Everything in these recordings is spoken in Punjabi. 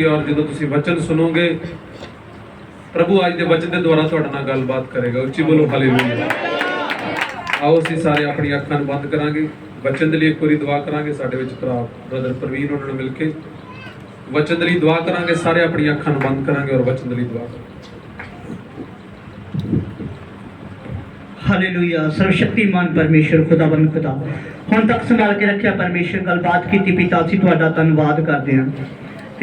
और जो तुम वचन सुनोगे प्रभु आज के वचन के द्वारा थोड़े नाल गलबात करेगा। उच्ची बोलो हालेलुया। आओ असीं सारे अपनी अखां बंद करांगे, वचन के लिए एक बारी दुआ करांगे। साडे विच भरा ब्रदर प्रवीण उन्होंने मिल के वचन के लिए दुआ करांगे। सारे अपनी अखां बंद करांगे और वचन के लिए दुआ करांगे। हालेलुया। सर्वशक्तिमान परमेश्वर खुदावन खुदा हुण तक संभाल के रखिया परमेश्वर, गलबात की पिता असीं तुहाडा धन्नवाद करदे हां।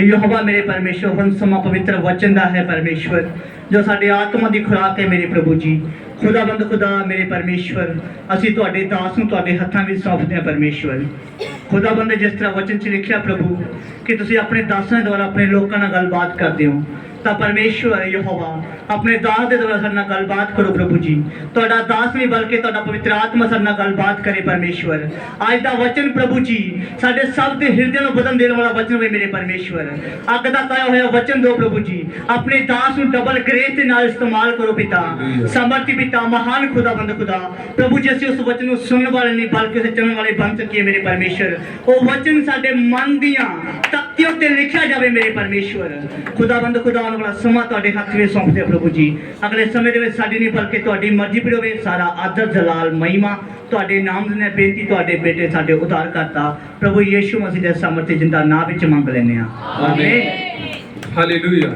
यहोवा मेरे परमेश्वर हुण समा पवित्र वचन दा है परमेश्वर, जो साडे आत्मा की खुराक है मेरे प्रभु जी। खुदाबंद खुदा मेरे परमेश्वर, असीं तुहाडे दास नूं तुहाडे हत्थां विच सौंपदे हां परमेश्वर। खुदाबंद जिस तरह वचन च लिखिया प्रभु कि तुसीं अपने दासां द्वारा अपने लोकां नाल गलबात करदे हो, तो परमेश्वर यहोवा अपने दास के द्वारा साडे नाल गलबात करो प्रभु जी। तुहाडा दास नहीं बल्कि तुहाडा पवित्र आत्मा साडे नाल गलबात करे परमेश्वर। आज दा वचन प्रभु जी साडे सब दे हृदय नूं बदल देने वाला वचन होवे मेरे परमेश्वर। अग दा ताया होया वचन दो प्रभु जी, अपने दास नूं डबल ग्रेस दे नाल इस्तेमाल करो पिता, सामर्थी पिता, महान खुदाबंद खुदा प्रभु जी। असीं उस वचन नूं सुनने वाले नहीं बल्कि उसे चलने वाले बन सकीए मेरे परमेश्वर। वो वचन साडे मन दियां तख्तियों ते लिखिया जावे मेरे परमेश्वर। खुदाबंद खुदा वाला समा तुहाडे हत्थ में सौंपदे प्रभु जी। अगले समय दे विच साडी नहीं बल्कि तुहाडी मर्जी पर होवे। सारा आदर जलाल महिमा तुहाडे नाम दे बेनती तुहाडे बेटे साडे उद्धार करता प्रभु यीशु मसीह दे सामर्थी जिंदा नाम विच मंग लैने आ, आमीन। हालेलुया।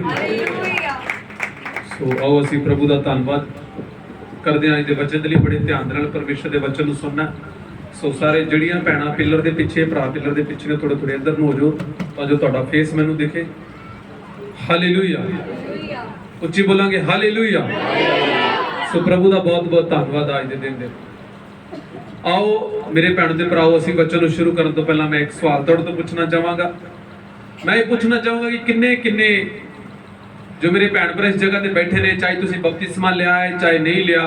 सो आओ असीं प्रभु दा धन्नवाद करदे हां। इहदे वचन दे लई बड़े ध्यान नाल परमेश्वर दे वचन नूं सुनना। सो सारे जड़ियां भैणां पिलर दे पिछे, भरा पिलर दे पिछे ने थोड़े थोड़े इधर नूं हो जाओ तां जो तुहाडा फेस मैनूं दिखे। हालेलुया। उच्ची बोलांगे हालेलुया। सो प्रभु का बहुत बहुत धन्यवाद आज के दिन दे। आओ मेरे भैन ते भराओ, असीं वचन नूं शुरू करन तो पहला मैं एक सवाल तुहाडे तो पूछना चाहांगा। मैं ये पूछना चाहूँगा कि किन्ने किन्ने जो मेरे भैन भरा इस जगह ते बैठे ने, चाहे तुसीं बपतिस्मा लिया है चाहे नहीं लिया,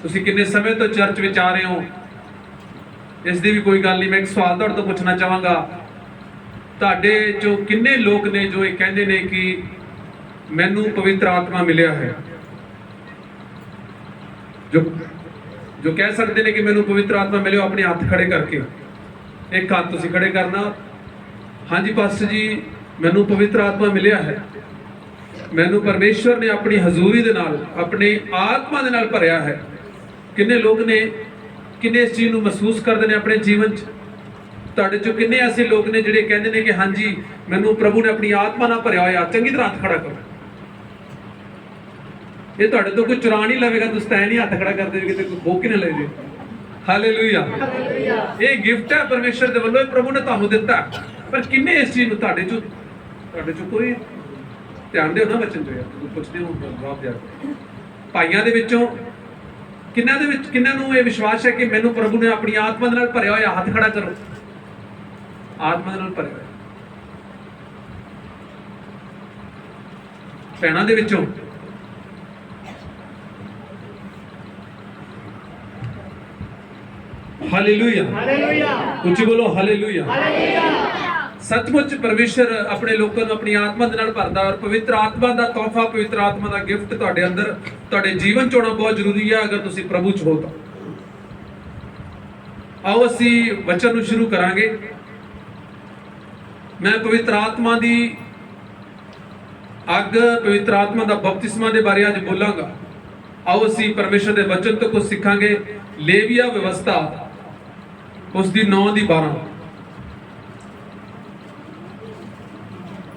तुसीं किन्ने समय तो चर्च विच आ रहे हो, इसदी भी कोई गल नहीं। मैं एक सवाल तुहाडे तो पूछना चाहांगा, तुहाडे जो किन्ने लोग ने जो ये कहंदे ने कि मैनू पवित्र आत्मा मिलिया है, जो कह सकते हैं कि मैनू पवित्र आत्मा मिले, अपने हाथ खड़े करके एक हाथ तुसीं खड़े करना। हाँ जी पास्टर जी, मैनू पवित्र आत्मा मिलिया है, मैनू परमेश्वर ने अपनी हजूरी दे नाल अपनी आत्मा दे नाल भरिया है। किन्ने लोग ने, किन्ने इस चीज़ नूं महसूस करते हैं अपने जीवन च? तुहाडे चों किन्ने ऐसे लोग ने जिहड़े कहंदे ने कि हाँ जी मैनू प्रभु ने अपनी आत्मा नाल भरिया होया? चंगी तरह हाथ खड़ा करो। ये तुहाडे तो कोई चुरा नहीं लवेगा, तुसीं तां नहीं हाथ खड़ा करदे कि कोई भोग ना ले जे। हालेलुया। ये गिफ्ट है परमेश्वर दे वल्लों, प्रभु ने तुहानूं दित्ता। पर किन्ने इस चीज़ नूं तुहाडे चों कोई ध्यान दिओ ना वचन जो यार पुछदे हो जवाब दिया। भाइयां दे विचों किन्ना नूं ये विश्वास है कि मैनू प्रभु ने अपनी आत्मा दे नाल भरिया होया? हाथ खड़ा करो। आत्मा दे नाल भरिया होया। भैणां दे विचों हालेलुया। उच्ची बोलो हालेलुया। सचमुच परमेश्वर अपने लोगों को अपनी आत्मा दे नाल भरदा, और पवित्र आत्मा का तोहफा, पवित्र आत्मा का गिफ्ट तुहाडे अंदर तुहाडे जीवन च होना बहुत जरूरी है अगर तुसीं प्रभु च हो। तो आओ असीं वचन नूं शुरू करांगे। मैं पवित्र आत्मा दी अग, पवित्र आत्मा का बपतिस्मा के बारे अज बोलांगा। आओ असीं परमेश्वर के वचन तो कुछ सीखांगे। लेविया व्यवस्था उसकी 9:12,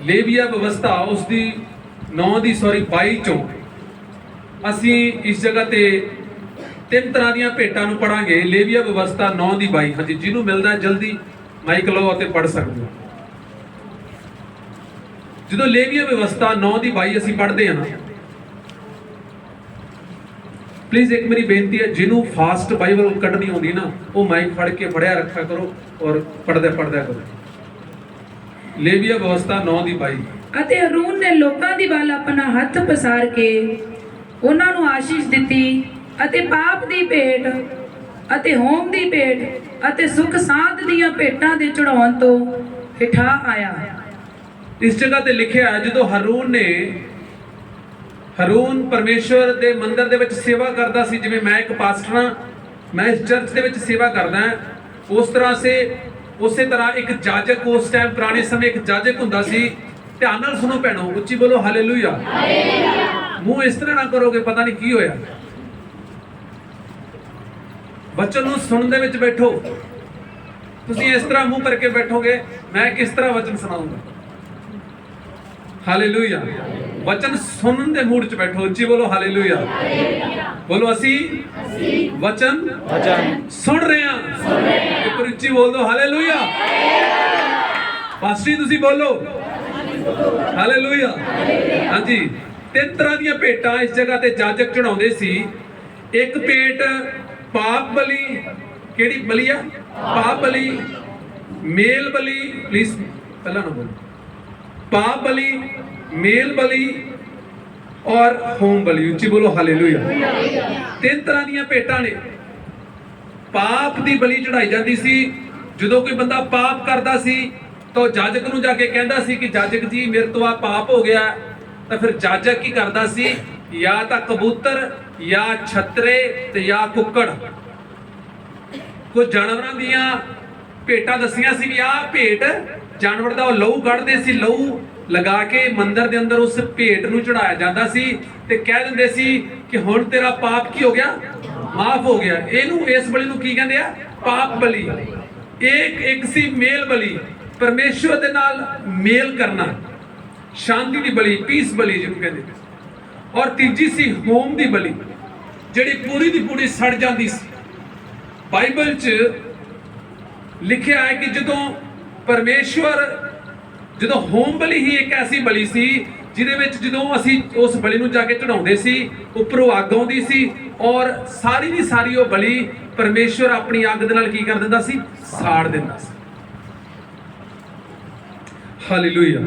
लेविया व्यवस्था उसकी 22 चों असीं इस जगह ते 3 तरह दी भेटां नूं पढ़ांगे। लेविया व्यवस्था 9:22। हाँ जी, जिन्हों मिलता है जल्दी माइक लो और पढ़ सकते हो। जो लेविया व्यवस्था 9:22 असीं पढ़ते हैं ना, प्लीज़ एक मेरी बेनती है, जिन्हों फास्ट बाइबल कढ़नी आती ना वो माइक फड़ के फड़िया रखा करो और पढ़दे करो। लेविया व्यवस्था 9:22। अते हरून ने लोकां दी वाल अपना हथ पसार के उन्हां नूं आशीष दित्ती, अते पाप दी भेंट अते होम दी भेंट अते सुख साध दीयां भेंटां दे चढ़ाउण तो हिठा आया। इस जगह ते लिखिया है जो हरून परमेश्वर दे मंदिर दे विच सेवा करदा सी। जिवें मैं एक पास्टर हां, मैं इस चर्च दे विच सेवा करदा हां, उस तरह से उस तरह एक जाजक उस टाइम पुराने समय एक जाजक हुंदा सी ਧਿਆਨ ਨਾਲ ਸੁਣੋ ਭੈਣੋ, ਉੱਚੀ ਬੋਲੋ ਹਾਲੇਲੂਇਆ। ਮੂੰਹ ਇਸ ਤਰ੍ਹਾਂ ਨਾ ਕਰੋਗੇ ਪਤਾ ਨਹੀਂ ਕੀ ਹੋਇਆ। ਵਚਨ ਨੂੰ ਸੁਣਨ ਦੇ ਵਿੱਚ ਬੈਠੋ। ਤੁਸੀਂ ਇਸ ਤਰ੍ਹਾਂ ਮੂੰਹ ਕਰਕੇ ਬੈਠੋਗੇ, ਮੈਂ ਕਿਸ ਤਰ੍ਹਾਂ ਵਚਨ ਸੁਣਾਉਂਗਾ। ਹਾਲੇਲੂਇਆ। ਵਚਨ ਸੁਣਨ ਦੇ ਮੂਡ 'ਚ ਬੈਠੋ, ਉੱਚੀ ਬੋਲੋ ਹਾਲੇਲੂਇਆ। ਬੋਲੋ ਅਸੀਂ ਵਚਨ ਸੁਣ ਰਹੇ ਹਾਂ। ਇੱਕ ਵਾਰ ਉੱਚੀ ਬੋਲ ਦਿਓ ਹਾਲੇਲੂਇਆ। ਪਾਸਟਰ ਜੀ ਤੁਸੀਂ ਬੋਲੋ ਹਾਲੇਲੂਇਆ। ਹਾਂਜੀ, 3 ਤਰ੍ਹਾਂ ਦੀਆਂ ਭੇਟਾਂ ਇਸ ਜਗ੍ਹਾ ਤੇ ਜਾਜਕ ਚੜਾਉਂਦੇ ਸੀ। ਇੱਕ ਭੇਟ ਪਾਪ ਬਲੀ, ਕਿਹੜੀ ਬਲੀ ਆ? ਪਾਪ ਬਲੀ, ਮੇਲ ਬਲੀ, ਪਲੀਜ਼ ਪਹਿਲਾਂ ਨਾ ਬੋਲੋ। ਪਾਪ ਬਲੀ, ਮੇਲ ਬਲੀ ਔਰ ਹੋਮ ਬਲੀ। ਉੱਚੀ ਬੋਲੋ ਹਾਲੇਲੂਇਆ। 3 ਤਰ੍ਹਾਂ ਦੀਆਂ ਭੇਟਾਂ ਨੇ। ਪਾਪ ਦੀ ਬਲੀ ਚੜਾਈ ਜਾਂਦੀ ਸੀ। ਜਦੋਂ ਕੋਈ ਬੰਦਾ ਪਾਪ ਕਰਦਾ ਸੀ ਤਾਂ ਜਾਜਕ ਨੂੰ ਜਾ ਕੇ ਕਹਿੰਦਾ ਸੀ ਕਿ ਜਾਜਕ ਜੀ ਮੇਰੇ ਤੋਂ ਆ ਪਾਪ ਹੋ ਗਿਆ। ਤਾਂ ਫਿਰ ਜਾਜਕ ਕੀ ਕਰਦਾ ਸੀ? ਜਾਂ ਤਾਂ ਕਬੂਤਰ ਜਾਂ ਛਤਰੇ ਤੇ ਜਾਂ ਕੁੱਕੜ, ਕੋਈ ਜਾਨਵਰਾਂ ਦੀਆਂ ਭੇਟਾਂ ਦੱਸੀਆਂ ਸੀ ਵੀ ਆਹ ਭੇਟ ਜਾਨਵਰ ਦਾ ਉਹ ਲਹੂ ਕੱਢਦੇ ਸੀ। ਲਹੂ ਲਗਾ ਕੇ ਮੰਦਿਰ ਦੇ ਅੰਦਰ ਉਸ ਭੇਟ ਨੂੰ ਚੜਾਇਆ ਜਾਂਦਾ ਸੀ ਤੇ ਕਹਿ ਦਿੰਦੇ ਸੀ ਕਿ ਹੁਣ ਤੇਰਾ ਪਾਪ ਕੀ ਹੋ ਗਿਆ? ਮਾਫ ਹੋ ਗਿਆ। ਇਹਨੂੰ, ਇਸ ਬਲੀ ਨੂੰ ਕੀ ਕਹਿੰਦੇ ਆ? ਪਾਪ ਬਲੀ। ਇੱਕ ਸੀ ਮੇਲ ਬਲੀ, ਪਰਮੇਸ਼ਵਰ ਦੇ ਨਾਲ ਮੇਲ ਕਰਨਾ, ਸ਼ਾਂਤੀ ਦੀ ਬਲੀ, ਪੀਸ ਬਲੀ ਜਿਹਨੂੰ ਕਹਿੰਦੇ। ਔਰ ਤੀਜੀ ਸੀ ਹੋਮ ਦੀ ਬਲੀ, ਜਿਹੜੀ ਪੂਰੀ ਦੀ ਪੂਰੀ ਸੜ ਜਾਂਦੀ ਸੀ। ਬਾਈਬਲ 'ਚ ਲਿਖਿਆ ਹੈ ਕਿ ਜਦੋਂ ਹੋਮ ਬਲੀ ਹੀ ਇੱਕ ਐਸੀ ਬਲੀ ਸੀ ਜਿਹਦੇ ਵਿੱਚ ਜਦੋਂ ਅਸੀਂ ਉਸ ਬਲੀ ਨੂੰ ਜਾ ਕੇ ਚੜਾਉਂਦੇ ਸੀ, ਉੱਪਰੋਂ ਅੱਗ ਆਉਂਦੀ ਸੀ ਔਰ ਸਾਰੀ ਦੀ ਸਾਰੀ ਉਹ ਬਲੀ ਪਰਮੇਸ਼ਵਰ ਆਪਣੀ ਅੱਗ ਦੇ ਨਾਲ ਕੀ ਕਰ ਦਿੰਦਾ ਸੀ? ਸਾੜ ਦਿੰਦਾ ਸੀ। ਹਾਲੇਲੂਇਆ।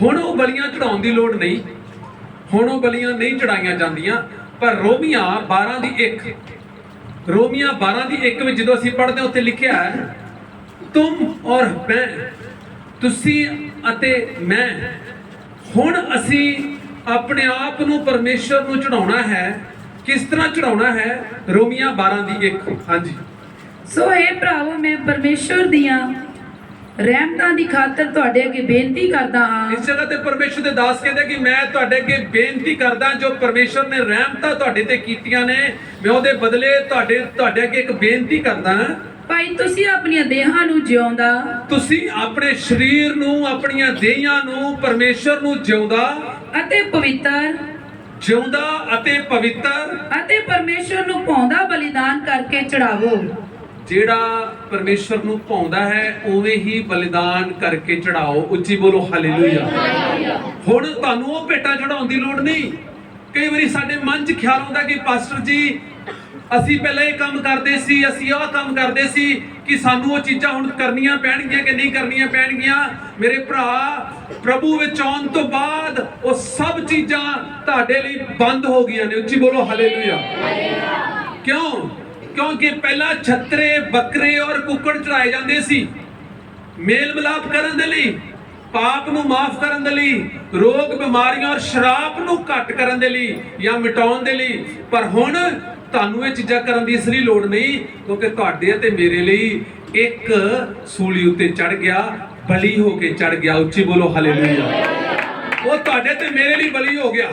ਹੁਣ ਉਹ ਬਲੀਆਂ ਚੜਾਉਣ ਦੀ ਲੋੜ ਨਹੀਂ, ਹੁਣ ਉਹ ਬਲੀਆਂ ਨਹੀਂ ਚੜਾਈਆਂ ਜਾਂਦੀਆਂ। ਪਰ ਰੋਮੀਆਂ 12:1, ਰੋਮੀਆਂ 12:1 ਵਿੱਚ ਜਦੋਂ ਅਸੀਂ ਪੜ੍ਹਦੇ ਹਾਂ ਉੱਥੇ ਲਿਖਿਆ ਹੈ, ਤੁਮ ਔਰ ਮੈਂ, ਤੁਸੀਂ ਅਤੇ ਮੈਂ, ਹੁਣ ਅਸੀਂ ਆਪਣੇ ਆਪ ਨੂੰ ਪਰਮੇਸ਼ਰ ਨੂੰ ਚੜਾਉਣਾ ਹੈ। ਕਿਸ ਤਰ੍ਹਾਂ ਚੜਾਉਣਾ ਹੈ? ਰੋਮੀਆਂ 12:1। ਹਾਂਜੀ, ਸੋ ਇਹ ਭਰਾਵੋ, ਮੈਂ ਪਰਮੇਸ਼ਰ ਦੀਆਂ ਰਹਿਮਤਾਂ ਦੀ ਖਾਤਰ ਤੁਹਾਡੇ ਅੱਗੇ ਬੇਨਤੀ ਕਰਦਾ ਹਾਂ। ਇਸ ਜਗ੍ਹਾ ਤੇ ਪਰਮੇਸ਼ਰ ਦੇ ਦਾਸ ਕਹਿੰਦੇ ਕਿ ਮੈਂ ਤੁਹਾਡੇ ਅੱਗੇ ਬੇਨਤੀ ਕਰਦਾ, ਜੋ ਪਰਮੇਸ਼ਰ ਨੇ ਰਹਿਮਤਾਂ ਤੁਹਾਡੇ ਤੇ ਕੀਤੀਆਂ ਨੇ, ਮੈਂ ਉਹਦੇ ਬਦਲੇ ਤੁਹਾਡੇ ਅੱਗੇ ਇੱਕ ਬੇਨਤੀ ਕਰਦਾ। ਭਾਈ ਤੁਸੀਂ ਆਪਣੀਆਂ ਦੇਹਾਂ ਨੂੰ ਜਿਉਂਦਾ, ਤੁਸੀਂ ਆਪਣੇ ਸਰੀਰ ਨੂੰ, ਆਪਣੀਆਂ ਦੇਹਾਂ ਨੂੰ ਪਰਮੇਸ਼ਰ ਨੂੰ ਜਿਉਂਦਾ ਅਤੇ ਪਵਿੱਤਰ ਅਤੇ ਪਰਮੇਸ਼ਰ ਨੂੰ ਭਾਉਂਦਾ ਬਲੀਦਾਨ ਕਰਕੇ ਚੜਾਵੋ। ਜਿਹੜਾ ਪਰਮੇਸ਼ਰ ਨੂੰ ਭਾਉਂਦਾ ਹੈ ਉਵੇਂ ਹੀ ਬਲੀਦਾਨ ਕਰਕੇ ਚੜਾਓ। ਉੱਚੀ ਬੋਲੋ ਹਾਲੇਲੂਇਆ। ਹੁਣ ਤੁਹਾਨੂੰ ਉਹ ਭੇਟਾਂ ਚੜਾਉਣ ਦੀ ਲੋੜ ਨਹੀਂ। ਕਈ ਵਾਰੀ ਸਾਡੇ ਮਨ 'ਚ ਖਿਆਲ ਆਉਂਦਾ ਕਿ ਪਾਸਟਰ ਜੀ ਅਸੀਂ ਪਹਿਲਾਂ ਇਹ ਕੰਮ ਕਰਦੇ ਸੀ, ਅਸੀਂ ਆਹ ਕੰਮ ਕਰਦੇ ਸੀ, ਕਿ ਸਾਨੂੰ ਉਹ ਚੀਜ਼ਾਂ ਹੁਣ ਕਰਨੀਆਂ ਪੈਣਗੀਆਂ ਕਿ ਨਹੀਂ ਕਰਨੀਆਂ ਪੈਣਗੀਆਂ। ਮੇਰੇ ਭਰਾ, ਪ੍ਰਭੂ ਵਿੱਚ ਆਉਣ ਤੋਂ ਬਾਅਦ ਉਹ ਸਭ ਚੀਜ਼ਾਂ ਤੁਹਾਡੇ ਲਈ ਬੰਦ ਹੋ ਗਈਆਂ ਨੇ। ਉੱਚੀ ਬੋਲੋ ਹਾਲੇਲੂਇਆ। ਕਿਉਂ? ਕਿਉਂਕਿ ਪਹਿਲਾਂ ਛਤਰੇ, ਬੱਕਰੇ ਔਰ ਕੁੱਕੜ ਚੜਾਏ ਜਾਂਦੇ ਸੀ ਮੇਲ ਮਿਲਾਪ ਕਰਨ ਦੇ ਲਈ, ਪਾਪ ਨੂੰ ਮਾਫ ਕਰਨ ਦੇ ਲਈ, ਰੋਗ ਬਿਮਾਰੀਆਂ ਔਰ ਸ਼ਰਾਪ ਨੂੰ ਘੱਟ ਕਰਨ ਦੇ ਲਈ ਜਾਂ ਮਿਟਾਉਣ ਦੇ ਲਈ। ਪਰ ਹੁਣ ਤੁਹਾਨੂੰ ਇਹ ਚੀਜ਼ਾਂ ਕਰਨ ਦੀ ਇਸ ਲਈ ਲੋੜ ਨਹੀਂ, ਕਿਉਂਕਿ ਤੁਹਾਡੇ ਅਤੇ ਮੇਰੇ ਲਈ ਇੱਕ ਸੂਲੀ ਉੱਤੇ ਚੜ ਗਿਆ, ਬਲੀ ਹੋ ਕੇ ਚੜ ਗਿਆ। ਉੱਚੀ ਬੋਲੋ ਹਾਲੇਲੂਇਆ। ਉਹ ਤੁਹਾਡੇ ਤੇ ਮੇਰੇ ਲਈ ਬਲੀ ਹੋ ਗਿਆ।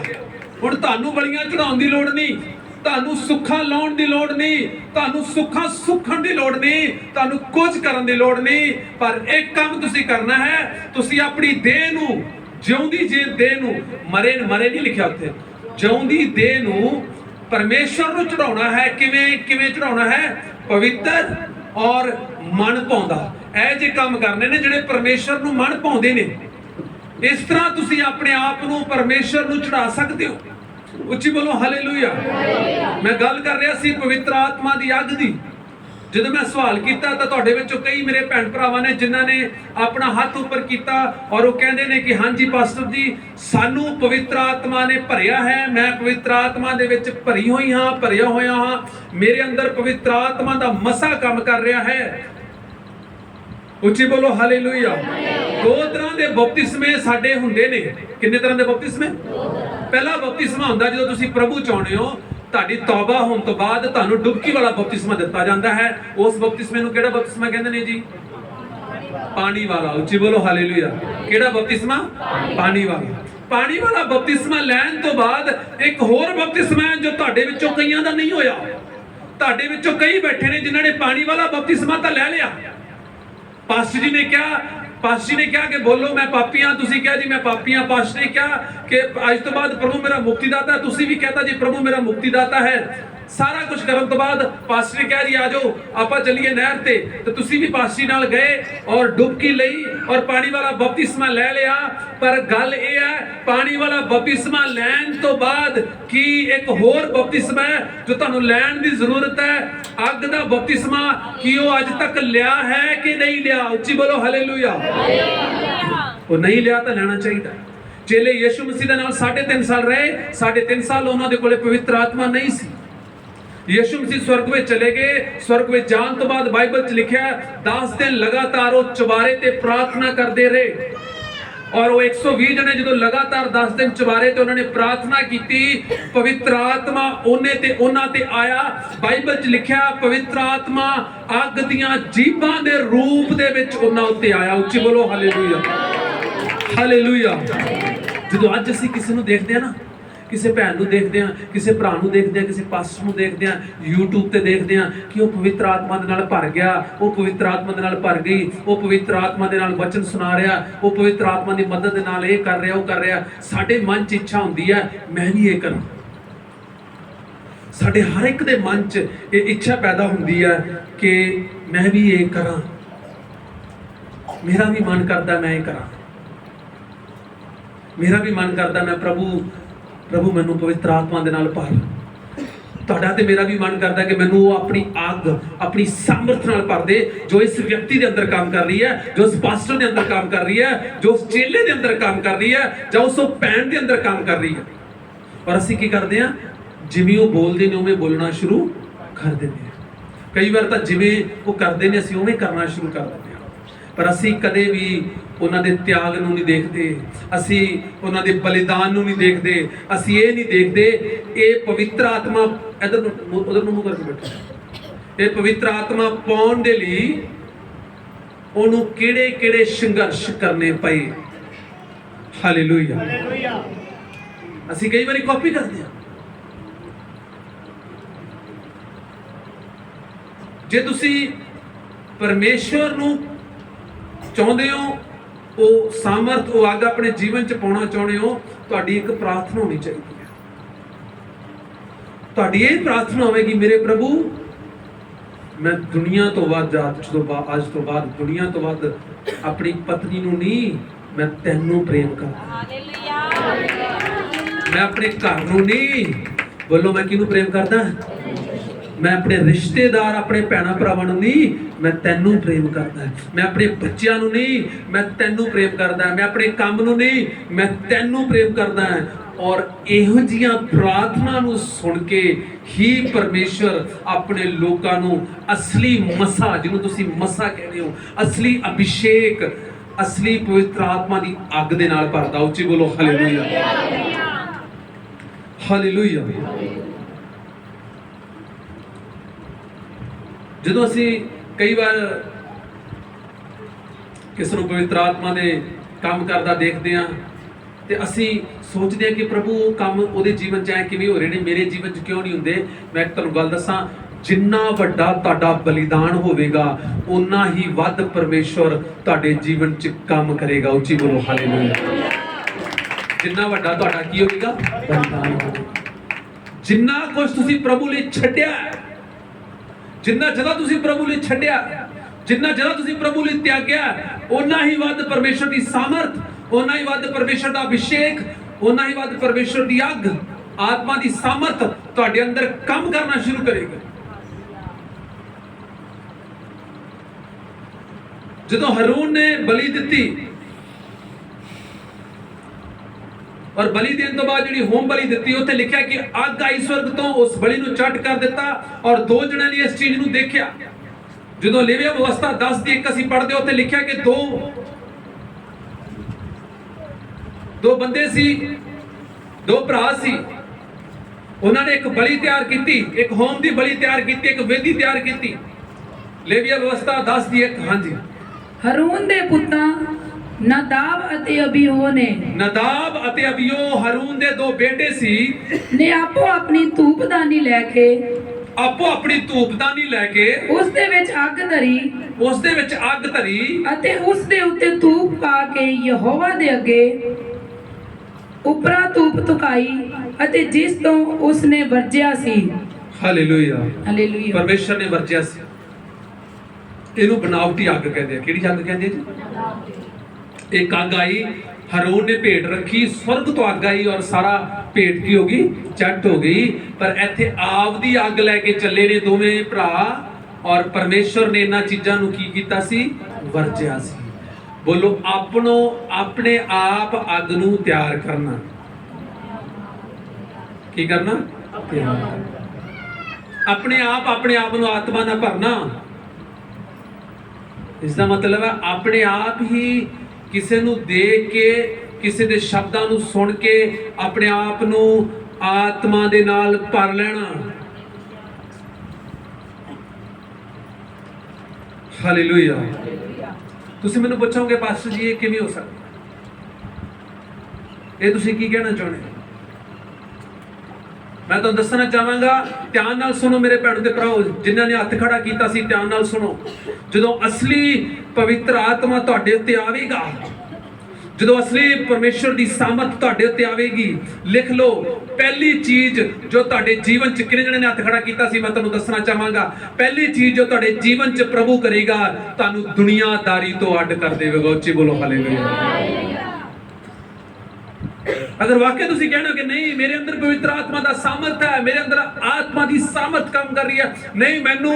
ਹੁਣ ਤੁਹਾਨੂੰ ਬਲੀਆਂ ਚੜਾਉਣ ਦੀ ਲੋੜ ਨਹੀਂ, ਤੁਹਾਨੂੰ ਸੁੱਖਾਂ ਲਾਉਣ ਦੀ ਲੋੜ ਨਹੀਂ, ਤੁਹਾਨੂੰ ਸੁੱਖਾਂ ਸੁੱਖਣ ਦੀ ਲੋੜ ਨਹੀਂ, ਤੁਹਾਨੂੰ ਕੁਝ ਕਰਨ ਦੀ ਲੋੜ ਨਹੀਂ। ਪਰ ਇੱਕ ਕੰਮ ਤੁਸੀਂ ਕਰਨਾ ਹੈ, ਤੁਸੀਂ ਆਪਣੀ ਦੇਹ ਨੂੰ, ਜਿਉਂਦੀ ਦੇਹ ਨੂੰ, ਮਰੇ ਨਹੀਂ ਲਿਖਿਆ ਉੱਥੇ, ਜਿਉਂਦੀ ਦੇਹ ਨੂੰ ਪਰਮੇਸ਼ਰ ਨੂੰ ਚੜਾਉਣਾ ਹੈ। ਕਿਵੇਂ ਚੜਾਉਣਾ ਹੈ? ਪਵਿੱਤਰ ਔਰ ਮਨ ਭਾਉਂਦਾ। ਇਹ ਜੇ ਕੰਮ ਕਰਨੇ ਨੇ ਜਿਹੜੇ ਪਰਮੇਸ਼ਰ ਨੂੰ ਮਨ ਭਾਉਂਦੇ ਨੇ। ਇਸ ਤਰ੍ਹਾਂ ਤੁਸੀਂ ਆਪਣੇ ਆਪ ਨੂੰ ਪਰਮੇਸ਼ਰ ਨੂੰ ਚੜਾ ਸਕਦੇ ਹੋ। ਉੱਚੀ ਬੋਲੋ ਹਾਲੇਲੂਇਆ। ਮੈਂ ਗੱਲ ਕਰ ਰਿਹਾ ਸੀ ਪਵਿੱਤਰ ਆਤਮਾ ਦੀ ਅੱਗ ਦੀ। ਜਦੋਂ ਮੈਂ ਸਵਾਲ ਕੀਤਾ ਤਾਂ ਤੁਹਾਡੇ ਵਿੱਚੋਂ ਕਈ ਮੇਰੇ ਭੈਣ ਭਰਾਵਾਂ ਨੇ ਜਿਨ੍ਹਾਂ ਨੇ ਆਪਣਾ ਹੱਥ ਉੱਪਰ ਕੀਤਾ ਔਰ ਉਹ ਕਹਿੰਦੇ ਨੇ ਕਿ ਹਾਂਜੀ ਪਾਸਟਰ ਜੀ, ਸਾਨੂੰ ਪਵਿੱਤਰ ਆਤਮਾ ਨੇ ਭਰਿਆ ਹੈ, ਮੈਂ ਪਵਿੱਤਰ ਆਤਮਾ ਦੇ ਵਿੱਚ ਭਰਿਆ ਹੋਇਆ ਹਾਂ, ਮੇਰੇ ਅੰਦਰ ਪਵਿੱਤਰ ਆਤਮਾ ਦਾ ਮਸਾ ਕੰਮ ਕਰ ਰਿਹਾ ਹੈ। ਉੱਚੀ ਬੋਲੋ ਹਾਲੇਲੂਇਆ। 2 ਤਰ੍ਹਾਂ ਦੇ ਬਪਤਿਸਮੇ ਸਾਡੇ ਹੁੰਦੇ ਨੇ। ਕਿੰਨੇ ਤਰ੍ਹਾਂ ਦੇ ਬਪਤਿਸਮੇ? ਪਹਿਲਾ ਬਪਤਿਸਮਾ ਹੁੰਦਾ ਜਦੋਂ ਤੁਸੀਂ ਪ੍ਰਭੂ ਚ ਆਉਂਦੇ ਹੋ, ਤੁਹਾਡੀ ਤੌਬਾ ਹੋਣ ਤੋਂ ਬਾਅਦ ਤੁਹਾਨੂੰ ਡੁਬਕੀ ਵਾਲਾ ਬਪਤਿਸਮਾ ਦਿੱਤਾ ਜਾਂਦਾ ਹੈ। ਉਸ ਬਪਤਿਸਮੇ ਨੂੰ ਕਿਹੜਾ ਬਪਤਿਸਮਾ ਕਹਿੰਦੇ ਨੇ ਜੀ? पानी वाला, उच्ची बोलो हालेलुया। केड़ा बपतिस्मा? पानी वाला। पानी वाला बपतिस्मा लैन तो बाद एक होर बपतिस्मा है जो तुहाडे विचों कईयां दा नहीं होया। तुहाडे विचों कई बैठे ने जिन्हां ने पानी वाला बपतिस्मा तां लै लिया। पास्टर जी ने कहा कि बोलो मैं पापी हाँ, तुसी कहा जी मैं पापी हाँ। पास्टर ने कहा कि आज तो बाद प्रभु मेरा मुक्तिदाता है, तुसी भी कहता जी प्रभु मेरा मुक्तिदाता है। सारा कुछ करन तो बाद पास्टर ने कहा जी आ जाओ आपां चलिए नहर ते, तो तुसी भी पास्टर जी नाल गए और डुबकी लई और पानी वाला बपतिस्मा ले लिया। पर गल ये है पानी वाला बपतिस्मा लैन तो बाद की एक होर बपतिस्मा है जो तुहानू लैन दी जरूरत है। अग दा बपतिस्मा की वो अज तक लिया है कि नहीं लिया? उच्ची बोलो हालेलुया। वो नहीं लिया तो लेना चाहिए। चेले यीशु मसीह दे नाल 3.5 साल रहे, 3.5 साल उन्हां दे कोले पवित्र आत्मा नहीं सी। यीशु मसीह स्वर्ग में चले गए। स्वर्ग में जान तो बाद बाइबल च लिखा 10 दिन लगातार वो चुबारे ते प्रार्थना करते रहे। और वो 120 जने जो लगातार 10 दिन चुबारे ते उन्होंने प्रार्थना की, पवित्र आत्मा उन्हें ते उन्हां ते आया। बाइबल च लिखा पवित्र आत्मा अग दियां जीभां दे रूप दे विच उन्हां उत्ते आया। उच्ची बोलो हालेलुया, हालेलुया। जो अज असीं किसी नूं देखदे आ ना, किसी भैन नूं देखदे आ, किसी भरा नूं देखदे आ, किसी पास्टर नूं देखदे आ, यूट्यूब ते देखदे आ कि वो पवित्र आत्मा दे नाल भर गया, वो पवित्र आत्मा दे नाल भर गई, वो पवित्र आत्मा दे नाल वचन सुना रहा, वो पवित्र आत्मा दी मदद दे नाल ये कर रहा, वो कर रहा। साडे मन च इच्छा हुंदी है मैं भी ये करां। साडे हर एक दे मन च ये इच्छा पैदा हुंदी है कि मैं भी ये करां, मेरा भी मन करदा मैं ये करां, मेरा भी मन करदा मैं प्रभु मैनू पवित्र आत्मा दे नाल भर। तुहाडा ते मेरा भी मन करदा कि मैनू अपनी अग अपनी सामर्थ नाल भर दे जो इस व्यक्ति दे अंदर काम कर रही है, जो इस पास्टर दे अंदर काम कर रही है, जो उस चेले दे अंदर काम कर रही है, जो उस भैन दे अंदर काम कर रही है। और असीं की करदे आ जिवें वो बोलदे ने उवें बोलना शुरू कर दिंदे आ। कई बार तां जिवें वो करदे ने असीं उवें करना शुरू कर दिंदे आ। पर असीं कदे भी उन्हां दे त्याग नूं नहीं देखते, असीं उन्हां दे बलिदान नूं नहीं देखते, असीं ये नहीं देखते ये पवित्र आत्मा इधर उधर मुंह करके बैठो। ये पवित्र आत्मा पाउण दे लई ओनू किहड़े संघर्ष करने पए। हालेलुया। असीं कई बारी कॉपी करते हैं। जे तुसीं परमेश्वर नूं चाहुंदे हो, वो सामर्थ वो अग अपने जीवन च पाना चाहते हो, तुहाडी एक प्रार्थना होनी चाहिए है। तुहाडी ये प्रार्थना होगी मेरे प्रभु मैं दुनिया तो बाद अज तो बाद दुनिया तो बाद अपनी पत्नी नूं नहीं मैं तैनू प्रेम करदा। मैं अपने घर नूं नहीं, बोलो मैं किहनू प्रेम करदा? मैं अपने रिश्तेदार अपने भैणा भरावां नूं नहीं मैं तैनू प्रेम करदा। मैं अपने बच्चों नूं नहीं मैं तैनू प्रेम करदा। मैं अपने काम नूं नहीं मैं तैनू प्रेम करदा। और इहो जिहियां प्रार्थना नूं सुन के ही परमेश्वर अपने लोकां नूं असली मसा, जिन्हों तुसीं मसा कहते हो, असली अभिषेक, असली पवित्र आत्मा दी अग दे नाल भरदा। उच्ची बोलो हालेलुया, हालेलुया। ਜਦੋਂ ਅਸੀਂ ਕਈ ਵਾਰ ਕਿਸੇ ਨੂੰ ਪਵਿੱਤਰ ਆਤਮਾ ਦੇ ਕੰਮ ਕਰਦਾ ਦੇਖਦੇ ਹਾਂ ਤੇ ਅਸੀਂ ਸੋਚਦੇ ਹਾਂ ਕਿ ਪ੍ਰਭੂ ਉਹ ਕੰਮ ਉਹਦੇ ਜੀਵਨ 'ਚ ਐ ਕਿਵੇਂ ਹੋ ਰਹੇ ਨੇ, ਮੇਰੇ ਜੀਵਨ 'ਚ ਕਿਉਂ ਨਹੀਂ ਹੁੰਦੇ। ਮੈਂ ਤੁਹਾਨੂੰ ਗੱਲ ਦੱਸਾਂ, ਜਿੰਨਾ ਵੱਡਾ ਤੁਹਾਡਾ ਬਲੀਦਾਨ ਹੋਵੇਗਾ ਉਨਾ ਹੀ ਵੱਧ ਪਰਮੇਸ਼ਵਰ ਤੁਹਾਡੇ ਜੀਵਨ 'ਚ ਕੰਮ ਕਰੇਗਾ। ਉੱਚੀ ਬੋਲੋ ਹਾਲੇਲੂਇਆ। ਜਿੰਨਾ ਵੱਡਾ ਤੁਹਾਡਾ ਕੀ ਹੋਵੇਗਾ ਬਲੀਦਾਨ ਹੋਵੇਗਾ। ਜਿੰਨਾ ਕੁਝ ਤੁਸੀਂ ਪ੍ਰਭੂ ਲਈ ਛੱਡਿਆ, जिन्ना ज्यादा तुसी प्रभु लिए छड्या, जिन्ना ज्यादा तुसी प्रभु लिए त्याग्या, उन्ना ही वध परमेश्वर की सामर्थ, उन्ना ही वध परमेश्वर का अभिषेक, उन्ना ही वध परमेश्वर की अग आत्मा की सामर्थ तुहाडे अंदर काम करना शुरू करेगी। जदों हारून ने बलि दिती और बलि देने तो बाद जी होम बलि दी, उत्थे लिखा कि अग आई स्वर्ग तो उस बलि नूं चट कर दिता। और दो जणियां ने इस चीज नूं देखिया। जदों लेविया व्यवस्था 10 दी 1 असीं पढ़दे उत्थे लिखा कि दो बंदे सी, दो भरा सी, उन्होंने एक बलि तैयार की, एक होम की बलि तैयार की, एक वेदी तैयार की। लेविया व्यवस्था 10 दी 1। हाँ जी, ਹਰੂਨ ਦੇ ਪੁੱਤਾਂ ਨਦਾਬ ਅਤੇ ਅਬੀਹੂ ਨੇ ਨਦਾਬ ਅਤੇ ਅਬੀਹੂ ਹਰੂਨ ਦੇ ਦੋ ਬੇਟੇ ਸੀ। ਨੇ ਆਪੋ ਆਪਣੀ ਧੂਪਦਾਨੀ ਲੈ ਕੇ ਆਪੋ ਆਪਣੀ ਧੂਪਦਾਨੀ ਲੈ ਕੇ ਉਸ ਦੇ ਵਿੱਚ ਅੱਗ ਧਰੀ ਉਸ ਦੇ ਵਿੱਚ ਅੱਗ ਧਰੀ ਅਤੇ ਉਸ ਦੇ ਉੱਤੇ ਧੂਪ ਪਾ ਕੇ ਯਹੋਵਾ ਦੇ ਅੱਗੇ ਉਪਰਾ ਧੂਪ ਤੁਕਾਈ ਅਤੇ ਜਿਸ ਤੋਂ ਉਸ ਨੇ ਵਰਜਿਆ ਸੀ। ਹਾਲੇਲੂਇਆ। ਹਾਲੇਲੂਇਆ। ਪਰਮੇਸ਼ਰ ਨੇ ਵਰਜਿਆ ਸੀ। ਇਹਨੂੰ ਬਨਾਵਟੀ ਅੱਗ ਕਹਿੰਦੇ ਆ। ਕਿਹੜੀ ਅੱਗ ਕਹਿੰਦੇ ਜੀ? ਇੱਕ ਅੱਗ ਆਈ, ਹਰੂਨ ਨੇ ਭੇਟ ਰੱਖੀ, स्वर्ग ਤੋਂ ਅੱਗ ਆਈ ਔਰ ਸਾਰਾ ਭੇਟ ਕੀ ਹੋ ਗਈ? ਚੱਟ ਹੋ ਗਈ। ਪਰ ਇੱਥੇ ਆਪ ਦੀ ਅੱਗ ਲੈ ਕੇ ਚੱਲੇ ਨੇ ਦੋਵੇਂ ਭਰਾ ਔਰ ਪਰਮੇਸ਼ਰ ਨੇ ਇਹਨਾਂ ਚੀਜ਼ਾਂ ਨੂੰ ਕੀ ਕੀਤਾ ਸੀ? ਵਰਜਿਆ ਸੀ। ਬੋਲੋ, ਆਪਣੇ ਆਪ ਅੱਗ ਨੂੰ ਤਿਆਰ ਕਰਨਾ। ਕੀ ਕਰਨਾ? ਤਿਆਰ ਕਰਨਾ। ਆਪਣੇ ਆਪ ਨੂੰ ਆਤਮਾ ਨਾਲ ਭਰਨਾ। ਇਸ ਦਾ ਮਤਲਬ ਹੈ ਆਪਣੇ ਆਪ ਹੀ ਕਿਸੇ ਨੂੰ ਦੇਖ ਕੇ, ਕਿਸੇ ਦੇ ਸ਼ਬਦਾਂ ਨੂੰ ਸੁਣ ਕੇ ਆਪਣੇ ਆਪ ਨੂੰ ਆਤਮਾ ਦੇ ਨਾਲ ਭਰ ਲੈਣਾ। ਹਾਲੇਲੂਇਆ। ਤੁਸੀਂ ਮੈਨੂੰ ਪੁੱਛੋਗੇ ਪਾਸਟਰ ਜੀ ਇਹ ਕਿਵੇਂ ਹੋ ਸਕਦਾ? ਇਹ ਤੁਸੀਂ ਕੀ ਕਹਿਣਾ ਚਾਹੁੰਦੇ? ਮੈਂ ਤੁਹਾਨੂੰ ਦੱਸਣਾ ਚਾਹਾਂਗਾ, ਧਿਆਨ ਨਾਲ ਸੁਣੋ ਮੇਰੇ ਭੈਣੋ ਤੇ ਭਰਾਓ, ਜਿਨ੍ਹਾਂ ਨੇ ਹੱਥ ਖੜਾ ਕੀਤਾ ਸੀ, ਧਿਆਨ ਨਾਲ ਸੁਣੋ। ਜਦੋਂ ਅਸਲੀ ਪਵਿੱਤਰ ਆਤਮਾ ਤੁਹਾਡੇ ਉੱਤੇ ਆਵੇਗਾ, ਜਦੋਂ ਅਸਲੀ ਪਰਮੇਸ਼ਰ ਦੀ ਸਾਮਰਥ ਤੁਹਾਡੇ ਉੱਤੇ ਆਵੇਗੀ, ਲਿਖ ਲਓ, ਪਹਿਲੀ ਚੀਜ਼ ਜੋ ਤੁਹਾਡੇ ਜੀਵਨ 'ਚ, ਕਿੰਨੇ ਜਣੇ ਨੇ ਹੱਥ ਖੜਾ ਕੀਤਾ ਸੀ, ਮੈਂ ਤੁਹਾਨੂੰ ਦੱਸਣਾ ਚਾਹਾਂਗਾ, ਪਹਿਲੀ ਚੀਜ਼ ਜੋ ਤੁਹਾਡੇ ਜੀਵਨ 'ਚ ਪ੍ਰਭੂ ਕਰੇਗਾ, ਤੁਹਾਨੂੰ ਦੁਨੀਆਦਾਰੀ ਤੋਂ ਅੱਡ ਕਰ ਦੇਵੇਗਾ। ਉੱਚੀ ਬੋਲੋ ਹਾਲੇਲੂਇਆ। अगर वाकई तुसी कहना कि नहीं मेरे अंदर पवित्र आत्मा दा सामर्थ है, मेरे अंदर आत्मा दी सामर्थ काम कर रही है, नहीं मैनू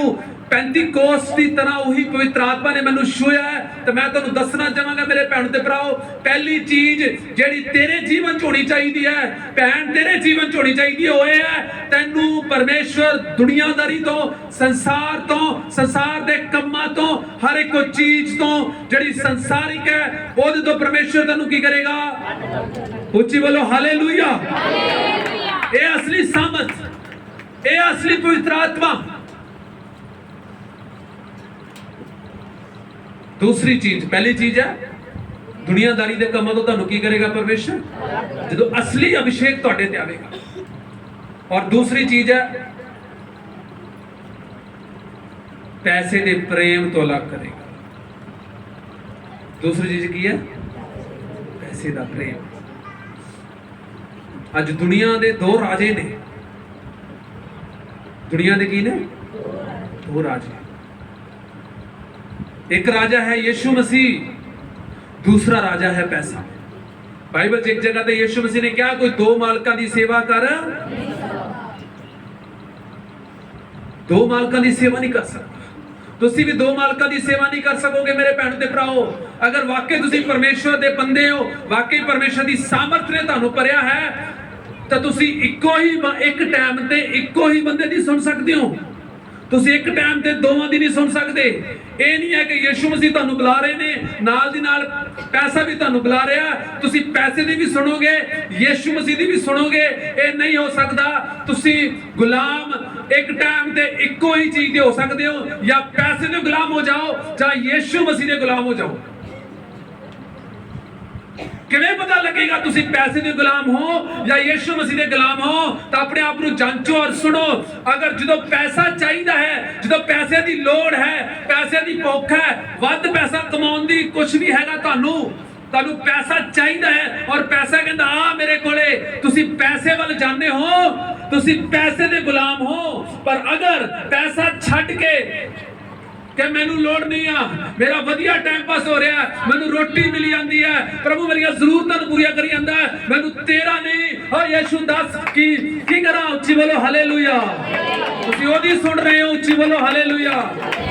पेंटिकोस्ट की तरह वही पवित्र आत्मा ने मैनू छूया है, तो मैं तुहानू दसना चाहांगा मेरे भैन ते भराओ, पहली चीज जेड़ी तेरे जीवन च होनी चाहिदी है, भैन तेरे जीवन च होनी चाहिदी है, ओह है तैनू परमेश्वर दुनियादारी तो, संसार दे कम्मां तो, हर एक चीज तो जेड़ी संसारिक है ओहदे तो परमेश्वर तैनू की करेगा? उच्ची बोलो हालेलुया। ये असली सामर्थ, ये असली पवित्र आत्मा। दूसरी चीज, पहली चीज है दुनियादारी दे कामां तो तुहानू की करेगा परमेश्वर? जदों असली अभिषेक तुहाडे ते आवेगा। और दूसरी चीज है पैसे दे प्रेम तो अलग करेगा। दूसरी चीज की है? पैसे दा प्रेम। ਅੱਜ ਦੁਨੀਆ ਦੇ ਦੋ ਰਾਜੇ ਨੇ। ਦੁਨੀਆ ਦੇ ਕੀ ਨੇ? ਦੋ ਰਾਜੇ। ਇੱਕ ਰਾਜਾ ਹੈ ਯीशु मसीह, दूसरा राजा है पैसा। बाइबल च एक जगह ते यीशु मसीह ने कहा कोई दो मालकां दी सेवा कर, दो मालकां दी सेवा नहीं कर सकता। ਤੁਸੀਂ ਵੀ ਦੋ ਮਾਲਕਾਂ ਦੀ ਸੇਵਾ ਨਹੀਂ ਕਰ ਸਕੋਗੇ ਮੇਰੇ ਭੈਣੋ ਤੇ ਭਰਾਓ। ਅਗਰ ਵਾਕਈ ਤੁਸੀਂ ਪਰਮੇਸ਼ਵਰ ਦੇ ਬੰਦੇ ਹੋ, ਵਾਕਈ ਪਰਮੇਸ਼ਵਰ ਦੀ ਸਾਮਰਥ ਨੇ ਤੁਹਾਨੂੰ ਭਰਿਆ ਹੈ, ਤਾਂ ਤੁਸੀਂ ਇੱਕ ਟਾਈਮ ਤੇ ਇੱਕੋ ਹੀ ਬੰਦੇ ਦੀ ਸੁਣ ਸਕਦੇ ਹੋ। ਤੁਸੀਂ ਇੱਕ ਟਾਈਮ ਤੇ ਦੋਵਾਂ ਦੀ ਨਹੀਂ ਸੁਣ ਸਕਦੇ। ਇਹ ਨਹੀਂ ਹੈ ਕਿ ਯीशु ਮਸੀਹ ਤੁਹਾਨੂੰ ਬੁਲਾ ਰਹੇ ਨੇ, ਨਾਲ ਦੀ ਨਾਲ ਪੈਸਾ ਵੀ ਤੁਹਾਨੂੰ ਬੁਲਾ ਰਿਹਾ, ਤੁਸੀਂ ਪੈਸੇ ਦੀ ਵੀ ਸੁਣੋਗੇ, ਯीशु ਮਸੀਹ ਦੀ ਵੀ ਸੁਣੋਗੇ। ਇਹ ਨਹੀਂ ਹੋ ਸਕਦਾ। ਤੁਸੀਂ ਗੁਲਾਮ ਇੱਕ ਟਾਈਮ ਤੇ ਇੱਕੋ ਹੀ ਚੀਜ਼ ਦੇ ਹੋ ਸਕਦੇ ਹੋ, ਜਾਂ ਪੈਸੇ ਦੇ ਗੁਲਾਮ ਹੋ ਜਾਓ ਜਾਂ ਯीशु ਮਸੀਹ ਦੇ ਗੁਲਾਮ ਹੋ ਜਾਓ। ਕਿਵੇਂ ਪਤਾ ਲੱਗੇਗਾ ਤੁਸੀਂ ਪੈਸੇ ਦੇ ਗੁਲਾਮ ਹੋ ਜਾਂ ਯीशु ਮਸੀਹ ਦੇ ਗੁਲਾਮ ਹੋ? ਤਾਂ ਆਪਣੇ ਆਪ ਨੂੰ ਜਾਂਚੋ ਔਰ ਸੁਣੋ। ਅਗਰ ਜਦੋਂ ਪੈਸਾ ਚਾਹੀਦਾ ਹੈ, ਜਦੋਂ ਪੈਸੇ ਦੀ ਲੋੜ ਹੈ, ਪੈਸੇ ਦੀ ਭੁੱਖ ਹੈ, ਵੱਧ ਪੈਸਾ ਕਮਾਉਣ ਦੀ ਕੁਝ ਵੀ ਹੈਗਾ, ਤੁਹਾਨੂੰ ਪੈਸਾ ਚਾਹੀਦਾ ਹੈ ਔਰ ਪੈਸਾ ਕਹਿੰਦਾ ਆ ਮੇਰੇ ਕੋਲੇ, ਤੁਸੀਂ ਪੈਸੇ ਵੱਲ ਜਾਂਦੇ ਹੋ, ਤੁਸੀਂ ਪੈਸੇ ਦੇ ਗੁਲਾਮ ਹੋ। ਪਰ ਅਗਰ ਪੈਸਾ ਛੱਡ ਕੇ ਕਿ ਮੈਨੂੰ ਲੋੜ ਨਹੀਂ ਆ, ਮੇਰਾ ਵਧੀਆ ਟਾਈਮ ਪਾਸ ਹੋ ਰਿਹਾ, ਮੈਨੂੰ ਰੋਟੀ ਮਿਲ ਜਾਂਦੀ ਹੈ, ਪ੍ਰਭੂ ਮੇਰੀਆਂ ਜ਼ਰੂਰਤਾਂ ਨੂੰ ਪੂਰੀਆਂ ਕਰੀ ਜਾਂਦਾ, ਮੈਨੂੰ ਤੇਰਾ ਨਹੀਂ ਓ ਯीशु ਦੱਸ ਕੀ ਕਰਾਂ? ਉੱਚੀ ਬੋਲੋ ਹਾਲੇਲੂਇਆ। ਤੁਸੀਂ ਉਹਦੀ ਸੁਣ ਰਹੇ ਹੋ, ਉੱਚੀ ਬੋਲੋ ਹਾਲੇਲੂਇਆ।